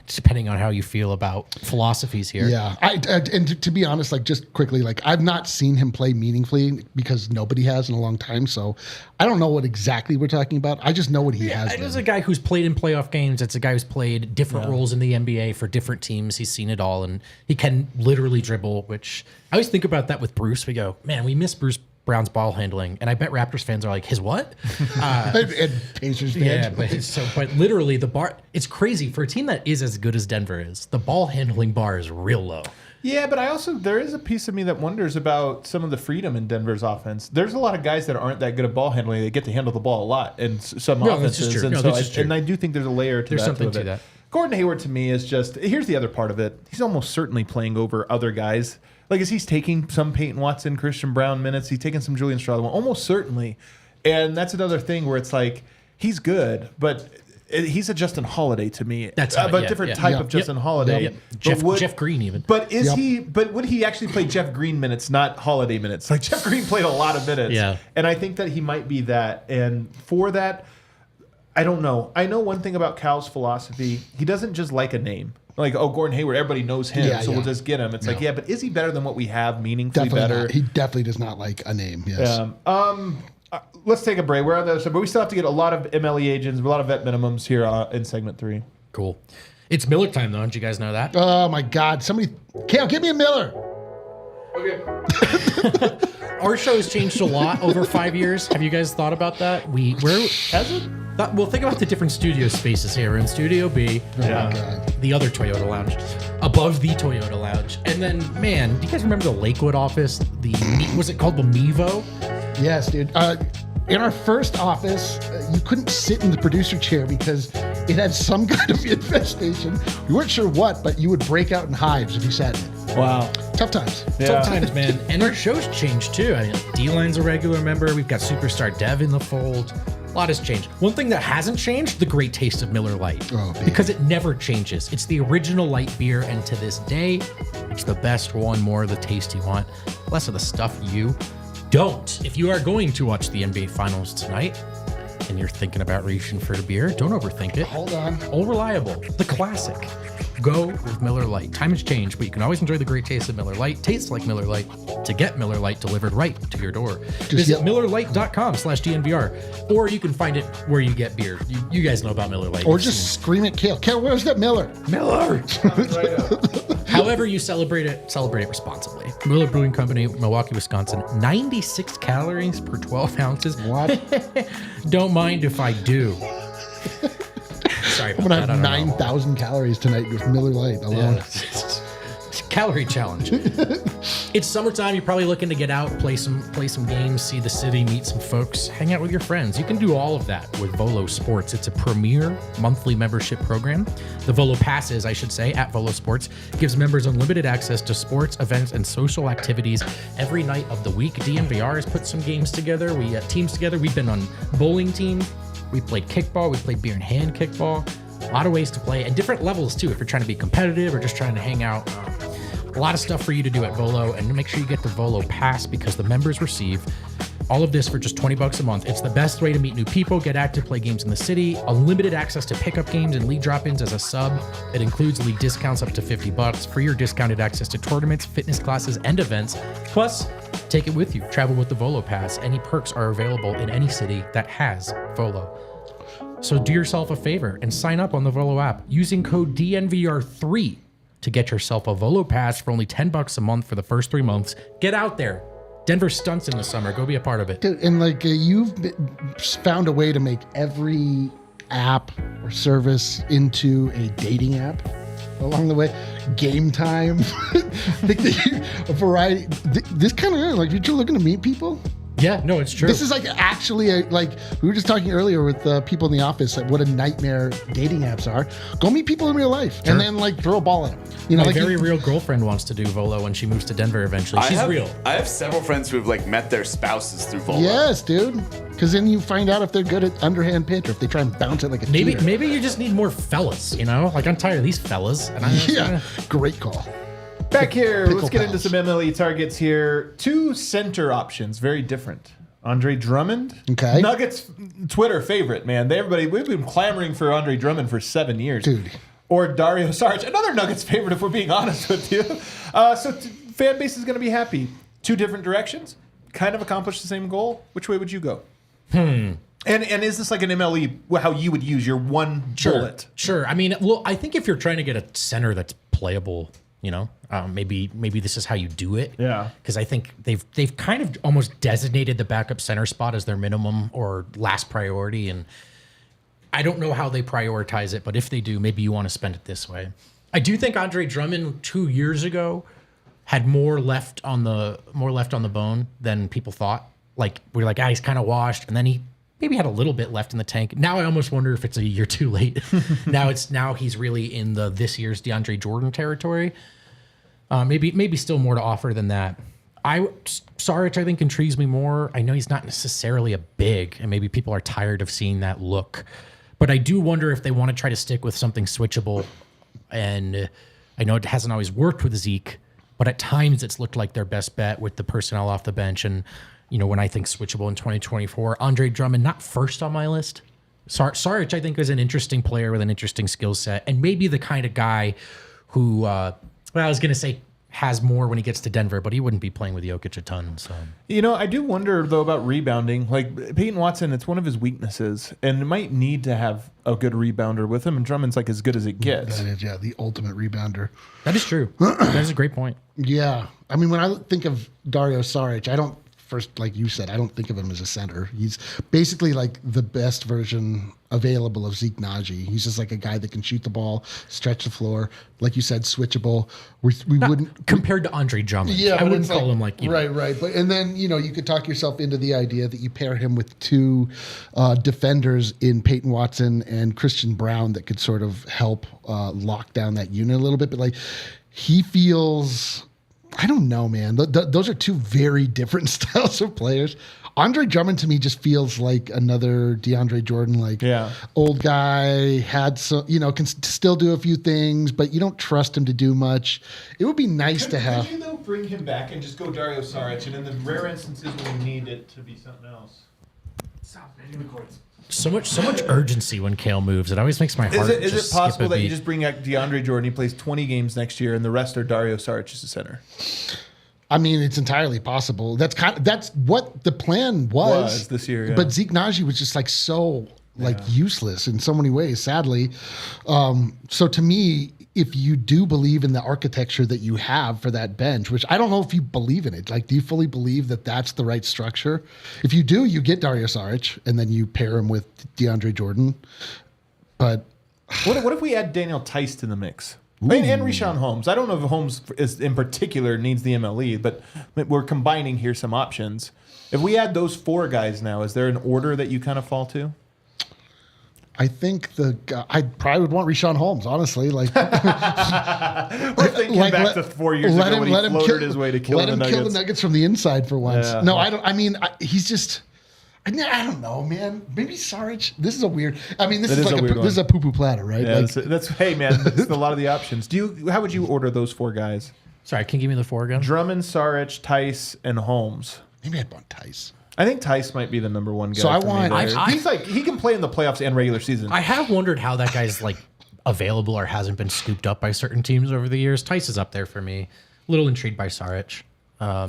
depending on how you feel about philosophies here. Yeah, and to be honest, like, just quickly, like, I've not seen him play meaningfully because nobody has in a long time, so I don't know what exactly we're talking about. I just know what he has. It's a guy who's played in playoff games. It's a guy who's played different roles in the NBA for different teams. He's seen it all, and he can literally dribble, which I always think about that with Bruce. We go, man, we miss Bruce Brown's ball handling, and I bet Raptors fans are like, his what? And Pacers fans. Yeah, but literally the bar, it's crazy for a team that is as good as Denver is. The ball handling bar is real low. Yeah, but there is a piece of me that wonders about some of the freedom in Denver's offense. There's a lot of guys that aren't that good at ball handling. They get to handle the ball a lot in some offenses. True. And I do think there's a layer to There's that. something to that. Gordon Hayward, to me, is just, here's the other part of it. He's almost certainly playing over other guys. Like, as he's taking some Peyton Watson, Christian Brown minutes, he's taking some Julian Strother, almost certainly. And that's another thing where it's like, he's good, but he's a Justin Holiday to me. That's a different type of Justin Holiday. Yep. Jeff Green even. But But would he actually play Jeff Green minutes, not Holiday minutes? Like, Jeff Green played a lot of minutes. Yeah. And I think that he might be that. And for that, I don't know. I know one thing about Cal's philosophy. He doesn't just like a name. Like, oh, Gordon Hayward, everybody knows him, so we'll just get him. It's like, yeah, but is he better than what we have, meaningfully Definitely better? not. He definitely does not like a name, yes. Let's take a break. We're on the other side, but we still have to get a lot of MLE agents, a lot of vet minimums here in segment 3. Cool. It's Miller time, though. Did you guys know that? Oh, my God. Kale, give me a Miller. Okay. Our show has changed a lot over 5 years. Have you guys thought about that? Has it? Well, think about the different studio spaces here. We're in Studio B, the other Toyota Lounge, above the Toyota Lounge. And then, man, do you guys remember the Lakewood office? Was it called the Mevo? Yes, dude. In our first office, you couldn't sit in the producer chair because it had some kind of infestation. We weren't sure what, but you would break out in hives if you sat in it. Wow. Tough times. Yeah. Tough times, man. And our show's changed, too. I mean, D-Line's a regular member. We've got Superstar Dev in the fold. A lot has changed. One thing that hasn't changed, the great taste of Miller Lite. Oh, baby. Because it never changes. It's the original light beer, and to this day, it's the best one, more of the taste you want, less of the stuff you don't. If you are going to watch the NBA Finals tonight, and you're thinking about reaching for a beer, don't overthink it. Hold on. All reliable. The classic. Go with Miller Lite. Time has changed, but you can always enjoy the great taste of Miller Lite. Tastes like Miller Lite. To get Miller Lite delivered right to your door, visit MillerLite.com/DNVR, or you can find it where you get beer. You guys know about Miller Lite. Or just scream at Kale. Kale, where's that Miller? Miller. However you celebrate it responsibly. Miller Brewing Company, Milwaukee, Wisconsin. 96 calories per 12 ounces. What? Don't mind if I do. Sorry about I'm going to that. have 9,000 calories tonight with Miller Lite alone. Yeah. Calorie challenge. It's summertime. You're probably looking to get out, play some games, see the city, meet some folks, hang out with your friends. You can do all of that with Volo Sports. It's a premier monthly membership program. The Volo Pass is, I should say, at Volo Sports, gives members unlimited access to sports, events, and social activities every night of the week. DNVR has put some games together. We teams together. We've been on bowling team. We played kickball. We played beer in hand kickball. A lot of ways to play and different levels too. If you're trying to be competitive or just trying to hang out, a lot of stuff for you to do at Volo. And make sure you get the Volo Pass because the members receive all of this for just $20 a month. It's the best way to meet new people, get active, play games in the city, unlimited access to pickup games and league drop-ins as a sub. It includes league discounts up to $50, free or discounted access to tournaments, fitness classes, and events. Plus, take it with you. Travel with the Volo Pass. Any perks are available in any city that has Volo. So do yourself a favor and sign up on the Volo app using code DNVR3 to get yourself a Volo Pass for only $10 a month for the first 3 months. Get out there. Denver stunts in the summer. Go be a part of it. Dude, and like you've found a way to make every app or service into a dating app along the way. Game time, a variety. This kind of like you're looking to meet people. Yeah, no, it's true. This is like actually like we were just talking earlier with people in the office like what a nightmare dating apps are. Go meet people in real life and then like throw a ball at them. You know, my like very real girlfriend wants to do Volo when she moves to Denver eventually. She's real. I have several friends who have like met their spouses through Volo. Yes, dude. Because then you find out if they're good at underhand pitch or if they try and bounce it like a cheater. Maybe you just need more fellas. You know, like I'm tired of these fellas. And Great call. Back here, let's get pals. into some MLE targets here. 2 center options, very different. Andre Drummond, Okay. Nuggets Twitter favorite, man. We've been clamoring for Andre Drummond for 7 years. Dude. Or Dario Saric, another Nuggets favorite if we're being honest with you. Fan base is going to be happy. 2 different directions, kind of accomplish the same goal. Which way would you go? And is this like an MLE, how you would use your one bullet? Sure. I mean, well, I think if you're trying to get a center that's playable, you know, maybe this is how you do it. Yeah. Because I think they've kind of almost designated the backup center spot as their minimum or last priority, and I don't know how they prioritize it, but if they do, maybe you want to spend it this way. I do think Andre Drummond 2 years ago had more left on the bone than people thought. Like we're like, he's kind of washed, and then he maybe had a little bit left in the tank. Now I almost wonder if it's a year too late. now he's really in this year's DeAndre Jordan territory. Maybe still more to offer than that. Saric, I think, intrigues me more. I know he's not necessarily a big, and maybe people are tired of seeing that look. But I do wonder if they want to try to stick with something switchable. And I know it hasn't always worked with Zeke, but at times it's looked like their best bet with the personnel off the bench. And, you know, when I think switchable in 2024, Andre Drummond, not first on my list. Saric, I think, is an interesting player with an interesting skill set. And maybe the kind of guy who, I was going to say has more when he gets to Denver, but he wouldn't be playing with Jokic a ton. So, you know, I do wonder though about rebounding. Like Peyton Watson, it's one of his weaknesses, and it might need to have a good rebounder with him. And Drummond's like as good as it gets. That is, the ultimate rebounder. that is true. That is a great point. Yeah. I mean, when I think of Dario Saric, I don't think of him as a center. He's basically like the best version available of Zeke Naji. He's just like a guy that can shoot the ball, stretch the floor. Like you said, switchable. We wouldn't compared to Andre Drummond. Yeah, I wouldn't call him like right. But and then you could talk yourself into the idea that you pair him with 2 defenders in Peyton Watson and Christian Brown that could sort of help lock down that unit a little bit. But like he feels. I don't know, man. Those are 2 very different styles of players. Andre Drummond to me just feels like another DeAndre Jordan, old guy, had some, can still do a few things, but you don't trust him to do much. It would be nice to have. Could you though bring him back and just go Dario Saric, and in the rare instances when we need it to be something else? Stop hitting the chords. So much urgency when Kale moves. It always makes my heart. Is it possible that you just bring back DeAndre Jordan? He plays 20 games next year, and the rest are Dario Saric as the center. I mean, it's entirely possible. That's what the plan was this year. Yeah. But Zeke Naji was just like so useless in so many ways, sadly. So to me, if you do believe in the architecture that you have for that bench, which I don't know if you believe in it, like, do you fully believe that that's the right structure? If you do, you get Dario Saric, and then you pair him with DeAndre Jordan. But what if we add Daniel Tice to the mix? And Richaun Holmes. I don't know if Holmes is in particular needs the MLE, but we're combining here some options. If we add those 4 guys now, is there an order that you kind of fall to? I think I probably would want Richaun Holmes, honestly. Like, we're thinking back to 4 years ago when he floated his way to kill the Nuggets. Let him kill the Nuggets from the inside for once. Yeah. No, I don't. I mean, he's just. I don't know, man. Maybe Saric. This is a weird. I mean, this That is is like a weird this is a poo-poo platter, right? Yeah, Like, that's hey man, that's a lot of the options. How would you order those 4 guys? Sorry, can you give me the 4 again? Drummond, Saric, Tice, and Holmes. maybe I'd want Tice. I think Tice might be the number 1 guy. So I for me want- there. I- He's like he can play in the playoffs and regular season. I have wondered how that guy's like available or hasn't been scooped up by certain teams over the years. Tice is up there for me. A little intrigued by Saric.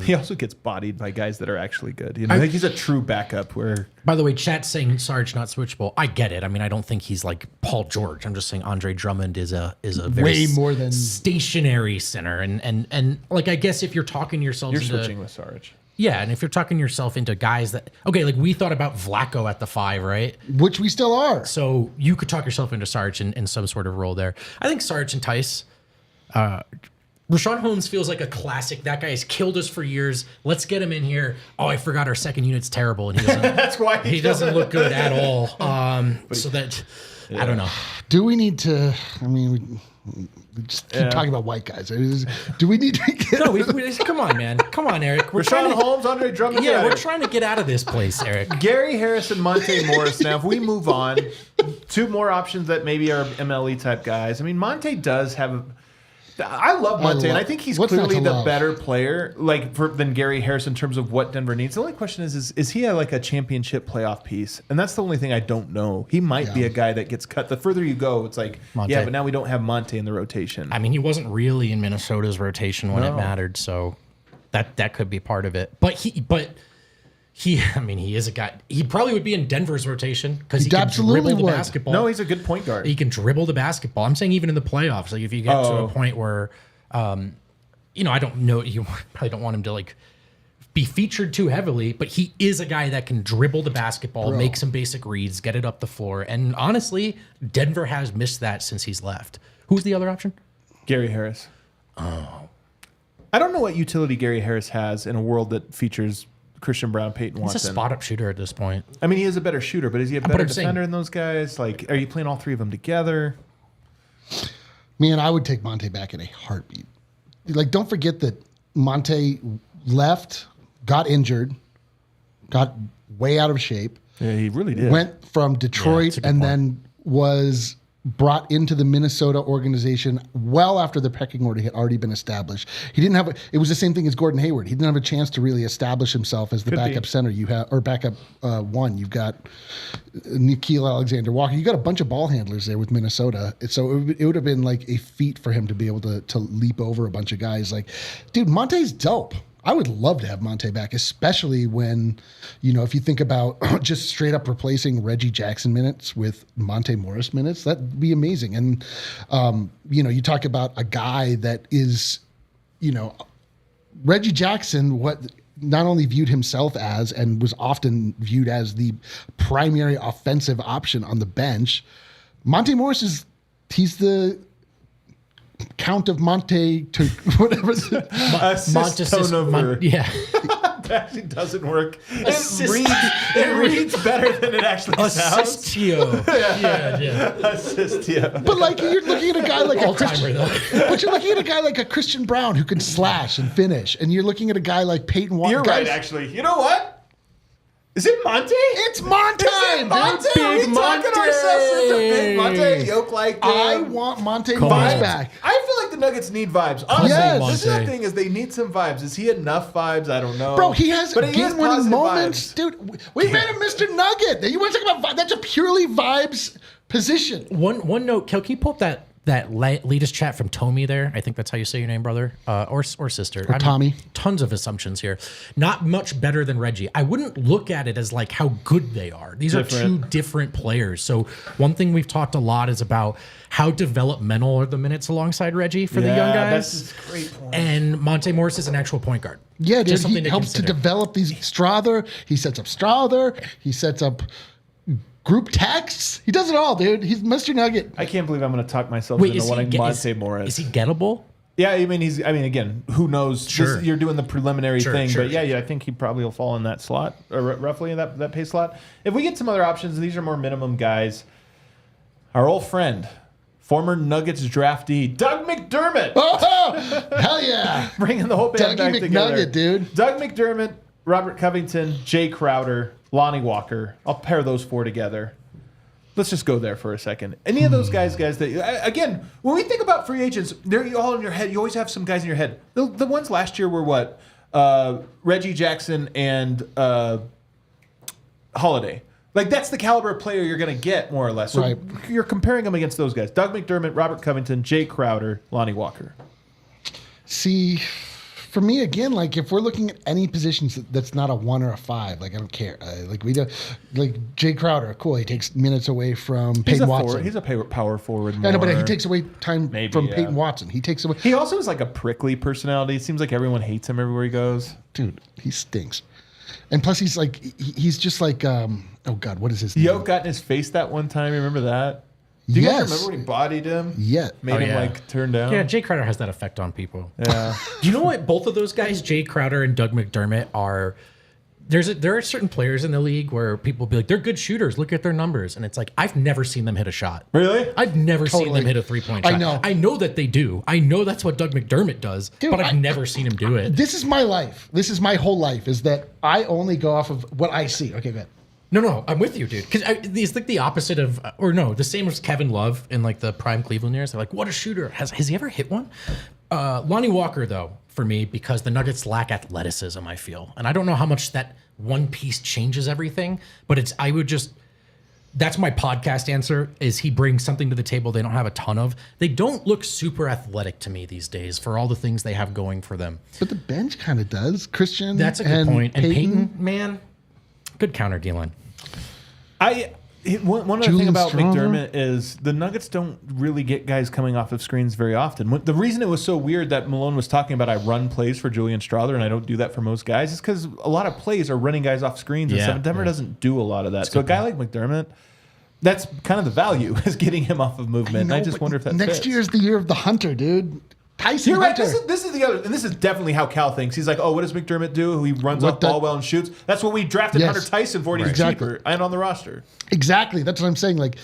He also gets bodied by guys that are actually good. You know, I think he's a true backup. Where By the way, chat's saying Sarge not switchable. I get it. I mean, I don't think he's like Paul George. I'm just saying Andre Drummond is a very Way more than- stationary center. And like I guess if you're talking yourself you're into, switching with Saric. yeah, and if you're talking yourself into guys that like we thought about Vlatko at the 5, right? Which we still are. So you could talk yourself into Sarge in some sort of role there. I think Sarge and Tice. Rashawn Holmes feels like a classic. That guy has killed us for years. Let's get him in here. Oh, I forgot our second unit's terrible, and he doesn't. That's why he doesn't look good at all. So that I don't know. Do we need to? I mean, we just keep talking about white guys. Do we need to get? No, come on, man. Come on, Eric. We're trying Rashawn to. Holmes, Andre Drummond. Yeah, we're trying to get out of this place, Eric. Gary Harris and Monte Morris. Now, if we move on, 2 more options that maybe are MLE type guys. I mean, Monte does have. I love Monte, and I think he's What's not clearly to the love? better player, than Gary Harris in terms of what Denver needs. The only question is he like a championship playoff piece? And that's the only thing I don't know. He might be a guy that gets cut. The further you go, it's like, Monte. yeah, but now we don't have Monte in the rotation. I mean, he wasn't really in Minnesota's rotation when it mattered, so that could be part of it. But he, I mean, he is a guy. He probably would be in Denver's rotation because he can absolutely dribble the would. basketball. No, he's a good point guard. He can dribble the basketball. I'm saying even in the playoffs, like if you get to a point where, I don't know, you probably don't want him to like be featured too heavily, but he is a guy that can dribble the basketball, make some basic reads, get it up the floor. And honestly, Denver has missed that since he's left. Who's the other option? Gary Harris. Oh. I don't know what utility Gary Harris has in a world that features Christian Brown, Peyton Watson. He's a spot-up shooter at this point. I mean, he is a better shooter, but is he a better I'm saying- defender than those guys? Like, are you playing all 3 of them together? Man, I would take Monte back in a heartbeat. Like, don't forget that Monte left, got injured, got way out of shape, Yeah, he really did. went from Yeah, Detroit that's a good and point. then was brought into the Minnesota organization well after the pecking order had already been established. He didn't have it was the same thing as Gordon Hayward. He didn't have a chance to really establish himself as the backup center. You have or backup 1. You've got Nickeil Alexander-Walker. You got a bunch of ball handlers there with Minnesota. So it would have been like a feat for him to be able to leap over a bunch of guys. Like, dude, Monte's dope. I would love to have Monte back, especially when, if you think about just straight up replacing Reggie Jackson minutes with Monte Morris minutes, that'd be amazing. And, you talk about a guy that is, Reggie Jackson, what not only viewed himself as and was often viewed as the primary offensive option on the bench. Monte Morris he's the Count of Monte to whatever. Assist turnover. Yeah. That actually doesn't work. Assist. It reads better than it actually sounds. Assistio. Yeah. Assistio. But like you're looking at a guy like a All-timer, Christian, though. but you're looking at a guy like a Christian Brown who can slash and finish, and you're looking at a guy like Peyton Watson. You're right, actually. You know what? Is it Monte? It's Monte, dude. Monte? Big Are we talking Monte. ourselves into Big Monte? Yoke like I want Monte Morris vibes. back. I feel like the Nuggets need vibes. Honestly, Yes. this is the Monte. thing is they need some vibes. Is he enough vibes? I don't know. Bro, he has But he has game-winning positive moments, vibes. dude. We made him Mr. Nugget. You want to talk about that's a purely vibes position. One note, Kel, can you pull up that latest chat from Tommy there? I think that's how you say your name, brother, or sister. Or Tommy. Tons of assumptions here. Not much better than Reggie. I wouldn't look at it as like how good they are. These are 2 different players. So one thing we've talked a lot is about how developmental are the minutes alongside Reggie for the young guys. That's a great point. And Monte Morris is an actual point guard. Yeah, dude, Just something he to helps to consider. develop these Strother. He sets up Strother. He sets up group texts. He does it all, dude. He's Mr. Nugget. I can't believe I'm going to talk myself Wait, into is wanting he, Monte Morris. is he gettable? Yeah, I mean, again, who knows? Sure. You're doing the preliminary thing, sure, but yeah, I think he probably will fall in that slot, or roughly in that pay slot. If we get some other options, these are more minimum guys. Our old friend, former Nuggets draftee, Doug McDermott, Oh, hell yeah. bringing the whole band Dougie back together. McNugget, dude. Doug McDermott Robert Covington, Jay Crowder, Lonnie Walker. I'll pair those 4 together. Let's just go there for a second. Any of those guys that, again, when we think about free agents, they're all in your head. You always have some guys in your head. The ones last year were what? Reggie Jackson and Holiday. Like, that's the caliber of player you're going to get, more or less. So you're comparing them against those guys. Doug McDermott, Robert Covington, Jay Crowder, Lonnie Walker. See, for me, again, like, if we're looking at any positions that's not a 1 or a 5, like, I don't care. Like Jay Crowder, cool. He takes minutes away from Peyton Watson. He's a power forward. I know, but he takes away time from Peyton Watson. He takes away. He also is like a prickly personality. It seems like everyone hates him everywhere he goes. Dude, he stinks. And plus, he's like, he's just like, oh God, what is his name? Yoke got in his face that one time. You remember that? Do you guys remember when he bodied him? Yeah. Made him like turn down? Yeah, Jay Crowder has that effect on people. Yeah. Do you know what? Both of those guys, Jay Crowder and Doug McDermott, are. There are certain players in the league where people be like, they're good shooters. Look at their numbers. And it's like, I've never seen them hit a shot. Really? I've never seen them hit a 3-point shot. I know that they do. I know that's what Doug McDermott does, dude, but I've never seen him do it. This is my life. This is my whole life, is that I only go off of what I see. Okay, go ahead. No, I'm with you, dude. Because it's like the opposite of, the same as Kevin Love in like the prime Cleveland years. They're like, what a shooter. Has he ever hit one? Lonnie Walker, though, for me, because the Nuggets lack athleticism, I feel. And I don't know how much that one piece changes everything, but that's my podcast answer, is he brings something to the table they don't have a ton of. They don't look super athletic to me these days for all the things they have going for them. But the bench kind of does. Christian, that's a good point. And Peyton, man, good counter, D-line. One other thing about McDermott is the Nuggets don't really get guys coming off of screens very often. The reason it was so weird that Malone was talking about I run plays for Julian Strawther and I don't do that for most guys is because a lot of plays are running guys off screens and stuff. Denver doesn't do a lot of that. So a guy like McDermott, that's kind of the value, is getting him off of movement. I just wonder if that next year is the year of the hunter, dude. Tyson You're Hunter. right. This is the other, and this is definitely how Cal thinks. He's like, oh, what does McDermott do? He runs off ball well and shoots. That's what we drafted Hunter Tyson for. And he's cheaper and on the roster. Exactly. That's what I'm saying. Like,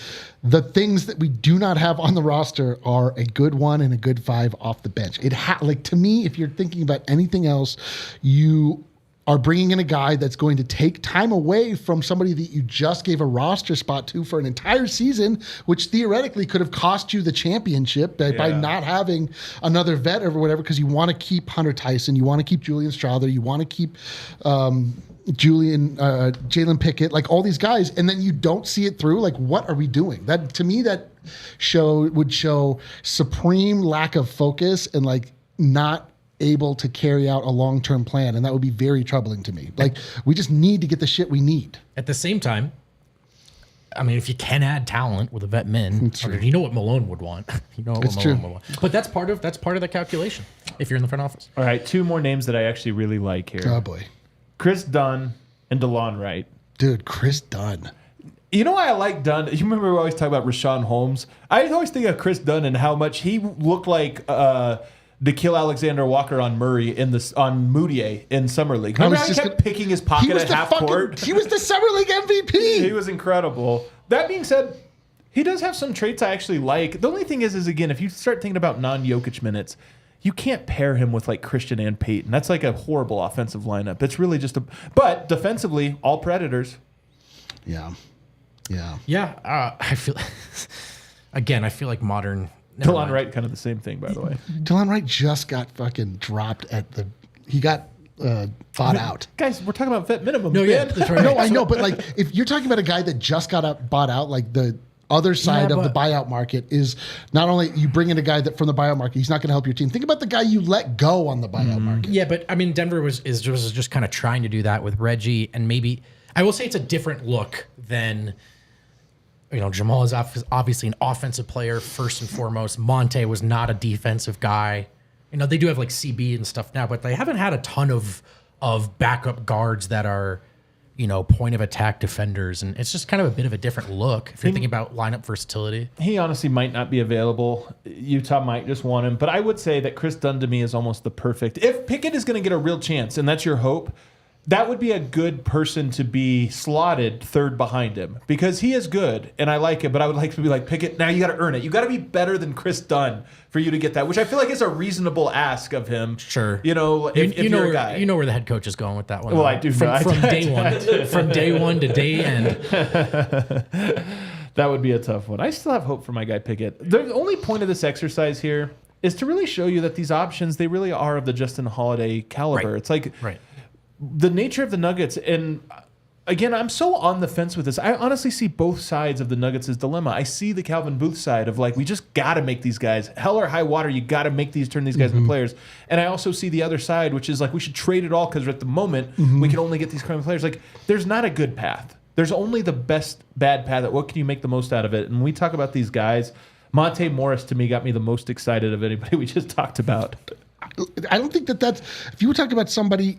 the things that we do not have on the roster are a good 1 and a good 5 off the bench. To me, if you're thinking about anything else, you are bringing in a guy that's going to take time away from somebody that you just gave a roster spot to for an entire season, which theoretically could have cost you the championship by not having another vet or whatever, because you want to keep Hunter Tyson, you want to keep Julian Strawther, you want to keep Jalen Pickett, like all these guys, and then you don't see it through. Like, what are we doing? That, to me, that would show supreme lack of focus and like not able to carry out a long-term plan, and that would be very troubling to me. Like, we just need to get the shit we need. At the same time, I mean, if you can add talent with a vet min, you know what Malone would want. You know what Malone would want. But that's part of the calculation if you're in the front office. All right, 2 more names that I actually really like here. Oh boy, Kris Dunn and DeLon Wright. Dude, Kris Dunn. You know why I like Dunn? You remember we always talk about Rashawn Holmes? I always think of Kris Dunn and how much he looked like Nikhil Alexander-Walker on Moutier in Summer League. Remember how he kept picking his pocket at half court? He was the Summer League MVP. He was incredible. That being said, he does have some traits I actually like. The only thing is again, if you start thinking about non-Jokic minutes, you can't pair him with like Christian and Peyton. That's like a horrible offensive lineup. It's really just but defensively, all Predators. Yeah. I feel like modern. DeLon Wright, kind of the same thing, by the way. DeLon Wright just got fucking dropped he got bought out. Guys, we're talking about vet minimum. No, that's right. No, I know, but like, if you're talking about a guy that just got bought out, like the other side of the buyout market is not only you bring in a guy that from the buyout market, he's not going to help your team. Think about the guy you let go on the buyout market. Yeah, but I mean, Denver is just kind of trying to do that with Reggie, and maybe I will say it's a different look than. Jamal is obviously an offensive player first and foremost. Monte was not a defensive guy. They do have like CB and stuff now, but they haven't had a ton of backup guards that are, point of attack defenders, and it's just kind of a bit of a different look if you're thinking about lineup versatility. He honestly might not be available. Utah might just want him, but I would say that Kris Dunn to me is almost the perfect. If Pickett is going to get a real chance, and that's your hope, that would be a good person to be slotted third behind him because he is good and I like it, but I would like to be like, Pickett, now you got to earn it. You got to be better than Kris Dunn for you to get that, which I feel like is a reasonable ask of him. Sure. You know, if you know you're a where, guy. you know where the head coach is going with that one. Well, though. I do from, know. from day one, from day one to day end. That would be a tough one. I still have hope for my guy Pickett. The only point of this exercise here is to really show you that these options, they really are of the Justin Holiday caliber. Right. It's like Right. the nature of the Nuggets, and again, I'm so on the fence with this. I honestly see both sides of the Nuggets' dilemma. I see the Calvin Booth side of like, we just got to make these guys, hell or high water, you got to turn these guys into players. And I also see the other side, which is like, we should trade it all because at the moment, we can only get these kind of players. Like, there's not a good path. There's only the best bad path. What can you make the most out of it? And when we talk about these guys, Monte Morris, to me, got me the most excited of anybody we just talked about. I don't think that's, if you were talking about somebody,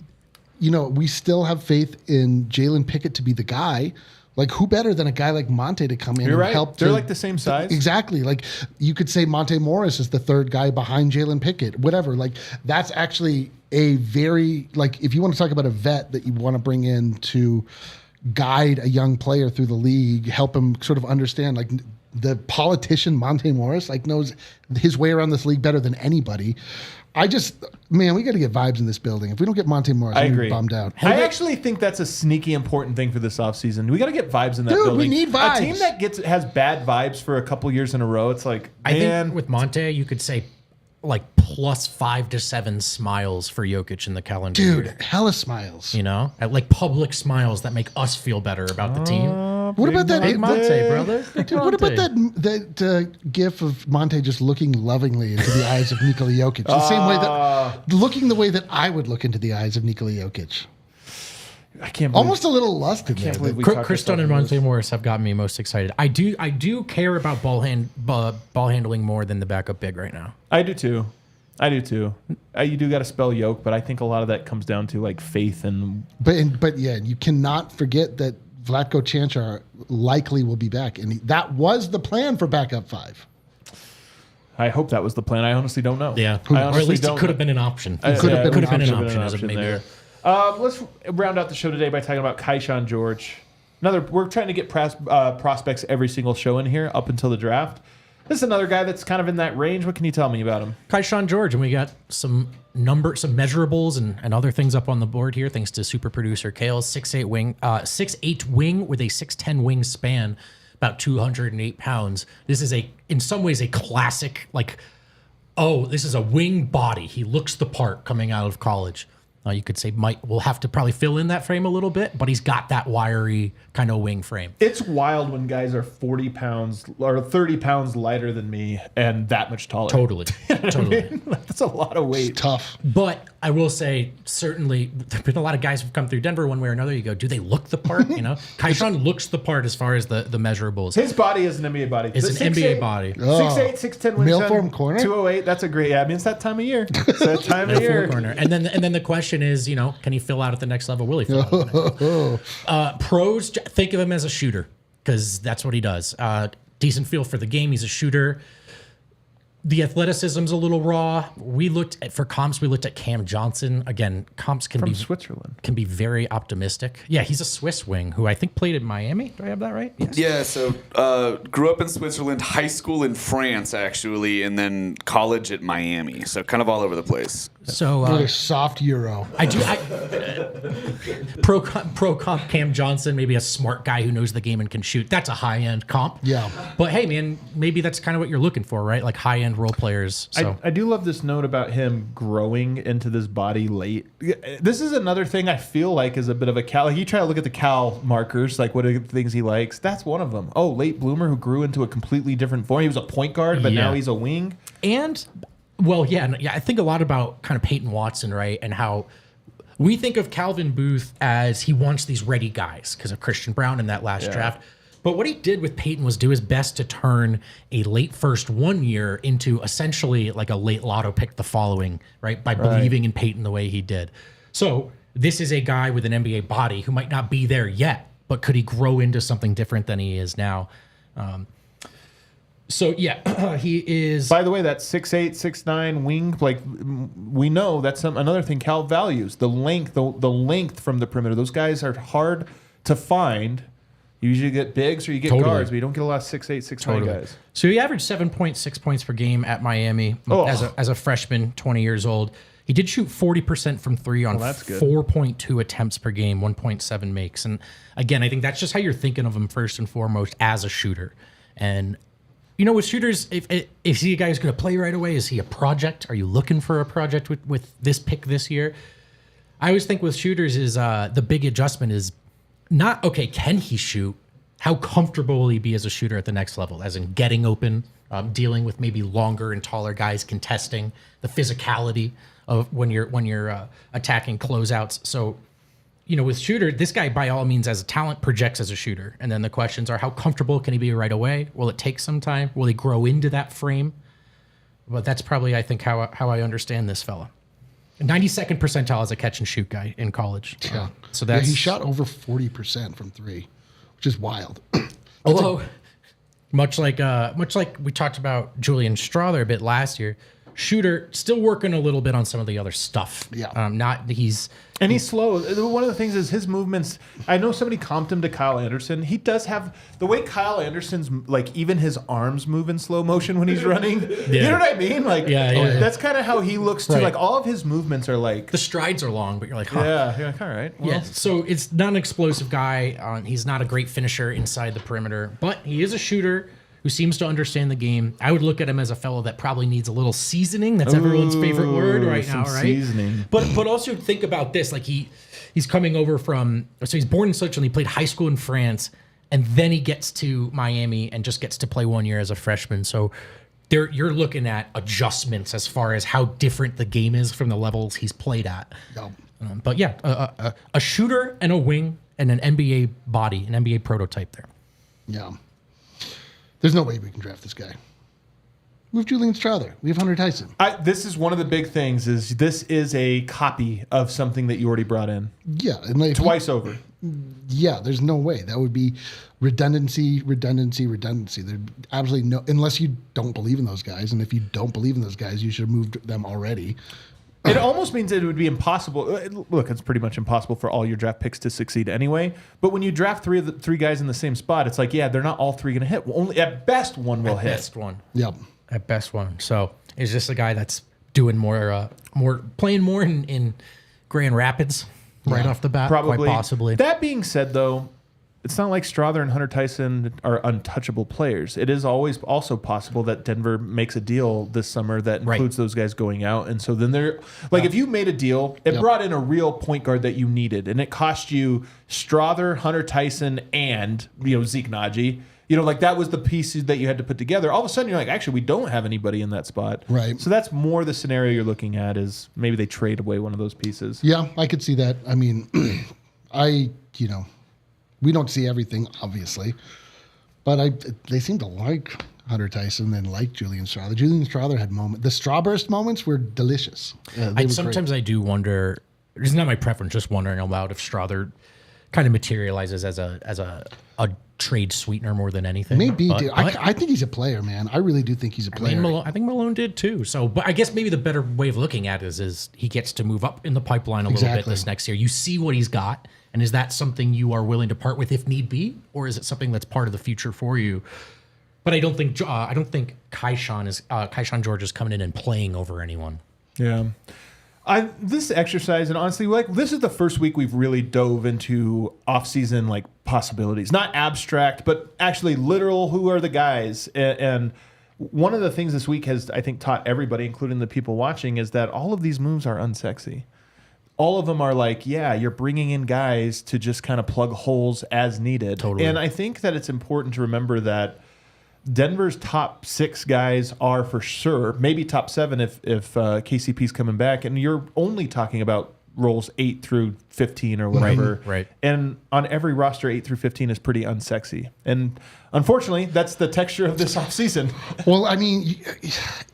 you know, we still have faith in Jalen Pickett to be the guy. Like, who better than a guy like Monte to come in You're and right. help? They're like the same size. Exactly. Like, you could say Monte Morris is the third guy behind Jalen Pickett, whatever. Like, that's actually a very, like, if you want to talk about a vet that you want to bring in to guide a young player through the league, help him sort of understand, like, the politician Monte Morris, like, knows his way around this league better than anybody. I just, man, we got to get vibes in this building. If we don't get Monte Morris, I I'm agree. bummed out. I actually think that's a sneaky important thing for this offseason. We got to get vibes in that Dude, building. we need vibes. A team that has bad vibes for a couple years in a row, it's like, I man. think with Monte, you could say like plus 5 to 7 smiles for Jokic in the calendar Dude, year. hella smiles. You know, like public smiles that make us feel better about the team. What about that? Big Monte, brother. Big Dude, what about Monte. that gif of Monte just looking lovingly into the eyes of Nikola Jokic? The same way that, looking the way that I would look into the eyes of Nikola Jokic. I can't believe, Almost a little lust in there. can't believe we Kris talked Dunn and ourselves into Monte Morris have gotten me most excited. I do care about ball handling more than the backup big right now. I do too. You do got to spell yoke, but I think a lot of that comes down to like faith and. But yeah, you cannot forget that Vlatko Čančar likely will be back, and that was the plan for backup 5. I hope that was the plan. I honestly don't know. Yeah, I or at honestly least it don't could have know. been an option. Could have been an an option as of maybe. there. Let's round out the show today by talking about Kyshawn George. We're trying to get prospects every single show in here up until the draft. This is another guy that's kind of in that range. What can you tell me about him? Kyshawn George, and we got some measurables and other things up on the board here, thanks to super producer Kale. 6'8" wing with a 6'10" wingspan, about 208 pounds. This is in some ways a classic, like, oh, this is a wing body. He looks the part coming out of college. You could say we'll have to probably fill in that frame a little bit, but he's got that wiry kind of wing frame. It's wild when guys are 40 pounds or 30 pounds lighter than me and that much taller. Totally. That's a lot of weight. It's tough. But I will say, certainly, there have been a lot of guys who've come through Denver one way or another. You go, do they look the part? You know, Kyshawn looks the part as far as the measurables. His body is an NBA body. It's an NBA body. 6'8", 6'10", Mailform corner? 208. That's a great. Yeah, I mean, it's that time of year. It's that time of year. Corner. And then the question is, you know, can he fill out at the next level? Will he fill out at the next level? Pros, think of him as a shooter because that's what he does. Decent feel for the game. He's a shooter. The athleticism's a little raw. We looked at Cam Johnson. Again, comps From Switzerland. can be very optimistic. Yeah, he's a Swiss wing who I think played in Miami. Do I have that right? Yes. Yeah, so grew up in Switzerland, high school in France, actually, and then college at Miami. So kind of all over the place. So Really soft Euro. pro comp Cam Johnson, maybe a smart guy who knows the game and can shoot. That's a high end comp. Yeah. But hey, man, maybe that's kind of what you're looking for, right? Like high end role players. So I do love this note about him growing into this body late. This is another thing I feel like is a bit of a Cal. Like you try to look at the Cal markers, like what are the things he likes. That's one of them. Oh, late bloomer who grew into a completely different form. He was a point guard, but now he's a wing. and well, yeah, I think a lot about kind of Peyton Watson, right? And how we think of Calvin Booth as he wants these ready guys because of Christian Brown in that last draft. But what he did with Peyton was do his best to turn a late first 1 year into essentially like a late lotto pick the following, right? By believing in Peyton the way he did. So this is a guy with an NBA body who might not be there yet, but could he grow into something different than he is now? So yeah, he is. By the way, that 6'8", 6'9" wing, like we know that's another thing Cal values. The length, the length from the perimeter. Those guys are hard to find. You usually get bigs or you get guards, but you don't get a lot of 6'8", 6'9" guys. So he averaged 7.6 points per game at Miami as a freshman, 20 years old. He did shoot 40% from three on 4.2 attempts per game, 1.7 makes. And again, I think that's just how you're thinking of him first and foremost as a shooter. And with shooters, is he a guy who's going to play right away? Is he a project? Are you looking for a project with this pick this year? I always think with shooters is the big adjustment is not, okay, can he shoot? How comfortable will he be as a shooter at the next level, as in getting open, dealing with maybe longer and taller guys, contesting, the physicality of when you're attacking closeouts. So, with shooter, this guy by all means as a talent projects as a shooter. And then the questions are, how comfortable can he be right away? Will it take some time? Will he grow into that frame? But that's probably, I think, how I understand this fella. 92nd percentile as a catch and shoot guy in college. Yeah. So that's he shot over 40% from three, which is wild. Although, much like we talked about Julian Strother a bit last year, shooter still working a little bit on some of the other stuff. Yeah. And he's slow. One of the things is his movements. I know somebody comped him to Kyle Anderson. He does have the way Kyle Anderson's, like, even his arms move in slow motion when he's running. You know what I mean? Like, that's kind of how he looks too. Right. Like, all of his movements are like, the strides are long, but you're like, huh. Yeah, you're like, all right. Well. Yeah, so it's not an explosive guy. He's not a great finisher inside the perimeter, but he is a shooter who seems to understand the game. I would look at him as a fellow that probably needs a little seasoning. That's everyone's favorite word right now, right? Seasoning. But also think about this. Like he's coming over from, so he's born in Switzerland. He played high school in France, and then he gets to Miami and just gets to play 1 year as a freshman. So you're looking at adjustments as far as how different the game is from the levels he's played at. Yep. But yeah, a shooter and a wing and an NBA body, an NBA prototype there. Yeah. There's no way we can draft this guy. We have Julian Strother. We have Hunter Tyson. This is one of the big things. Is this is a copy of something that you already brought in? Yeah, and like, twice over. Yeah, there's no way. That would be redundancy. There's absolutely no, unless you don't believe in those guys. And if you don't believe in those guys, you should have moved them already. It almost means that it would be impossible. Look, it's pretty much impossible for all your draft picks to succeed anyway. But when you draft three guys in the same spot, it's like, yeah, they're not all three going to hit. Only at best one will hit. At best one. Yep. At best one. So it's just a guy that's doing playing more in Grand Rapids right off the bat. Probably. Quite possibly. That being said, though, it's not like Strother and Hunter Tyson are untouchable players. It is always also possible that Denver makes a deal this summer that includes those guys going out. And so then they're like, if you made a deal, it brought in a real point guard that you needed, and it cost you Strother, Hunter Tyson, and Zeke Naji. Like that was the pieces that you had to put together. All of a sudden, you're like, actually, we don't have anybody in that spot. Right. So that's more the scenario you're looking at is maybe they trade away one of those pieces. Yeah, I could see that. I mean, we don't see everything, obviously, but they seem to like Hunter Tyson and like Julian Strother. Julian Strother had moments. The Strawburst moments were delicious. Sometimes I do wonder. It's not my preference. Just wondering aloud if Strother kind of materializes as a trade sweetener more than anything. Maybe, dude. I think he's a player, man. I really do think he's a player. I think Malone did too. So, but I guess maybe the better way of looking at it is he gets to move up in the pipeline a little bit this next year. You see what he's got. And is that something you are willing to part with if need be, or is it something that's part of the future for you? But I don't think Kyshawn George is coming in and playing over anyone. Yeah, this exercise, and honestly, this is the first week we've really dove into off-season possibilities, not abstract, but actually literal. Who are the guys? And one of the things this week has, I think, taught everybody, including the people watching, is that all of these moves are unsexy. All of them are you're bringing in guys to just kind of plug holes as needed. Totally. And I think that it's important to remember that Denver's top 6 guys are for sure, maybe top 7 if KCP's coming back. And you're only talking about rolls 8 through 15 or whatever. Right. And on every roster, 8 through 15 is pretty unsexy. And unfortunately, that's the texture of this offseason. Well, I mean,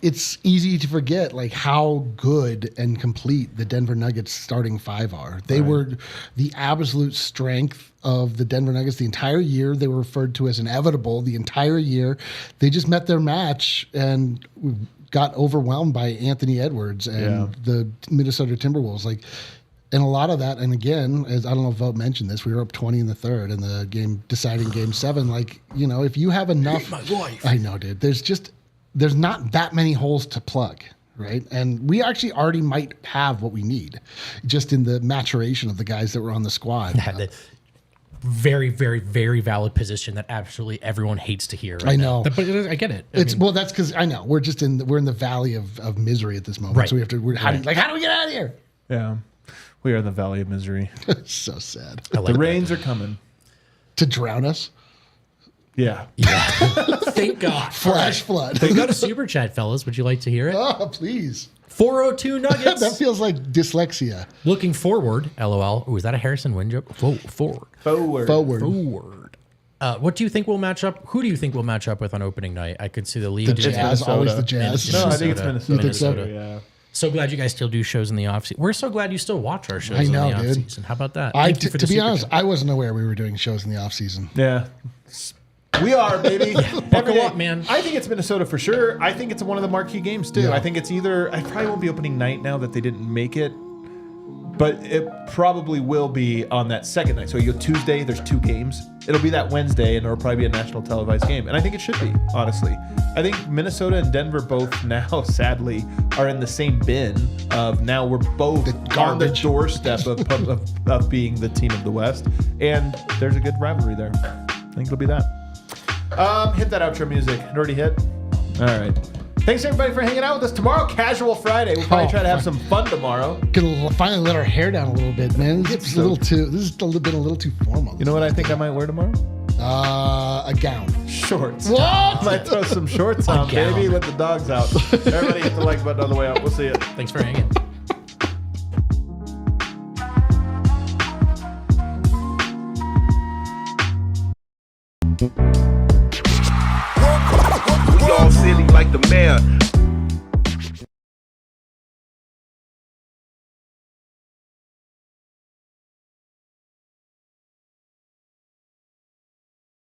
it's easy to forget like how good and complete the Denver Nuggets starting 5 are. They were the absolute strength of the Denver Nuggets the entire year. They were referred to as inevitable the entire year. They just met their match and got overwhelmed by Anthony Edwards and the Minnesota Timberwolves. Like, and a lot of that, and again, as I don't know if Vogt mentioned this, we were up 20 in the third in the game, deciding game 7. Like, you know, if you have enough, my life. I know, dude. There's not that many holes to plug, right? And we actually already might have what we need, just in the maturation of the guys that were on the squad. Very, very, very valid position that absolutely everyone hates to hear. Right I know. now. But I get it. Well, that's because I know we're in the valley of misery at this moment. Right. So we have to. How do we get out of here? Yeah. We are in the valley of misery. So sad. I like The rains are coming. To drown us. Yeah. Thank God. Flash flood. We got a super chat, fellas. Would you like to hear it? Oh, please. 402 Nuggets. That feels like dyslexia. Looking forward, LOL. Oh, is that a Harrison Wind joke? Forward. What do you think we'll match up? Who do you think we'll match up with on opening night? I could see the league. The Jazz, always the Jazz. No, I think it's Minnesota. Minnesota. You think so? Yeah. So glad you guys still do shows in the offseason. We're so glad you still watch our shows I know, in the dude. offseason. How about that? To the be super honest, chat. I wasn't aware we were doing shows in the off season. Yeah. We are, baby. Buckle up, man. I think it's Minnesota for sure. I think it's one of the marquee games, too. Yeah. I think it's either... I probably won't be opening night now that they didn't make it, but it probably will be on that second night. So you go Tuesday, there's 2 games. It'll be that Wednesday, and it'll probably be a national televised game. And I think it should be, honestly. I think Minnesota and Denver both now, sadly, are in the same bin of now we're both on the doorstep of being the team of the West. And there's a good rivalry there. I think it'll be that. Hit that outro music. It already hit? All right. Thanks, everybody, for hanging out with us. Tomorrow, Casual Friday. We'll probably try to have some fun tomorrow. Gonna finally let our hair down a little bit, man. This has been a little too formal. You know what I think I might wear tomorrow? A gown. Shorts. What? I might throw some shorts on, gown. baby. Let the dogs out. Everybody hit the like button on the way out. We'll see you. Thanks for hanging. We all silly like the mayor.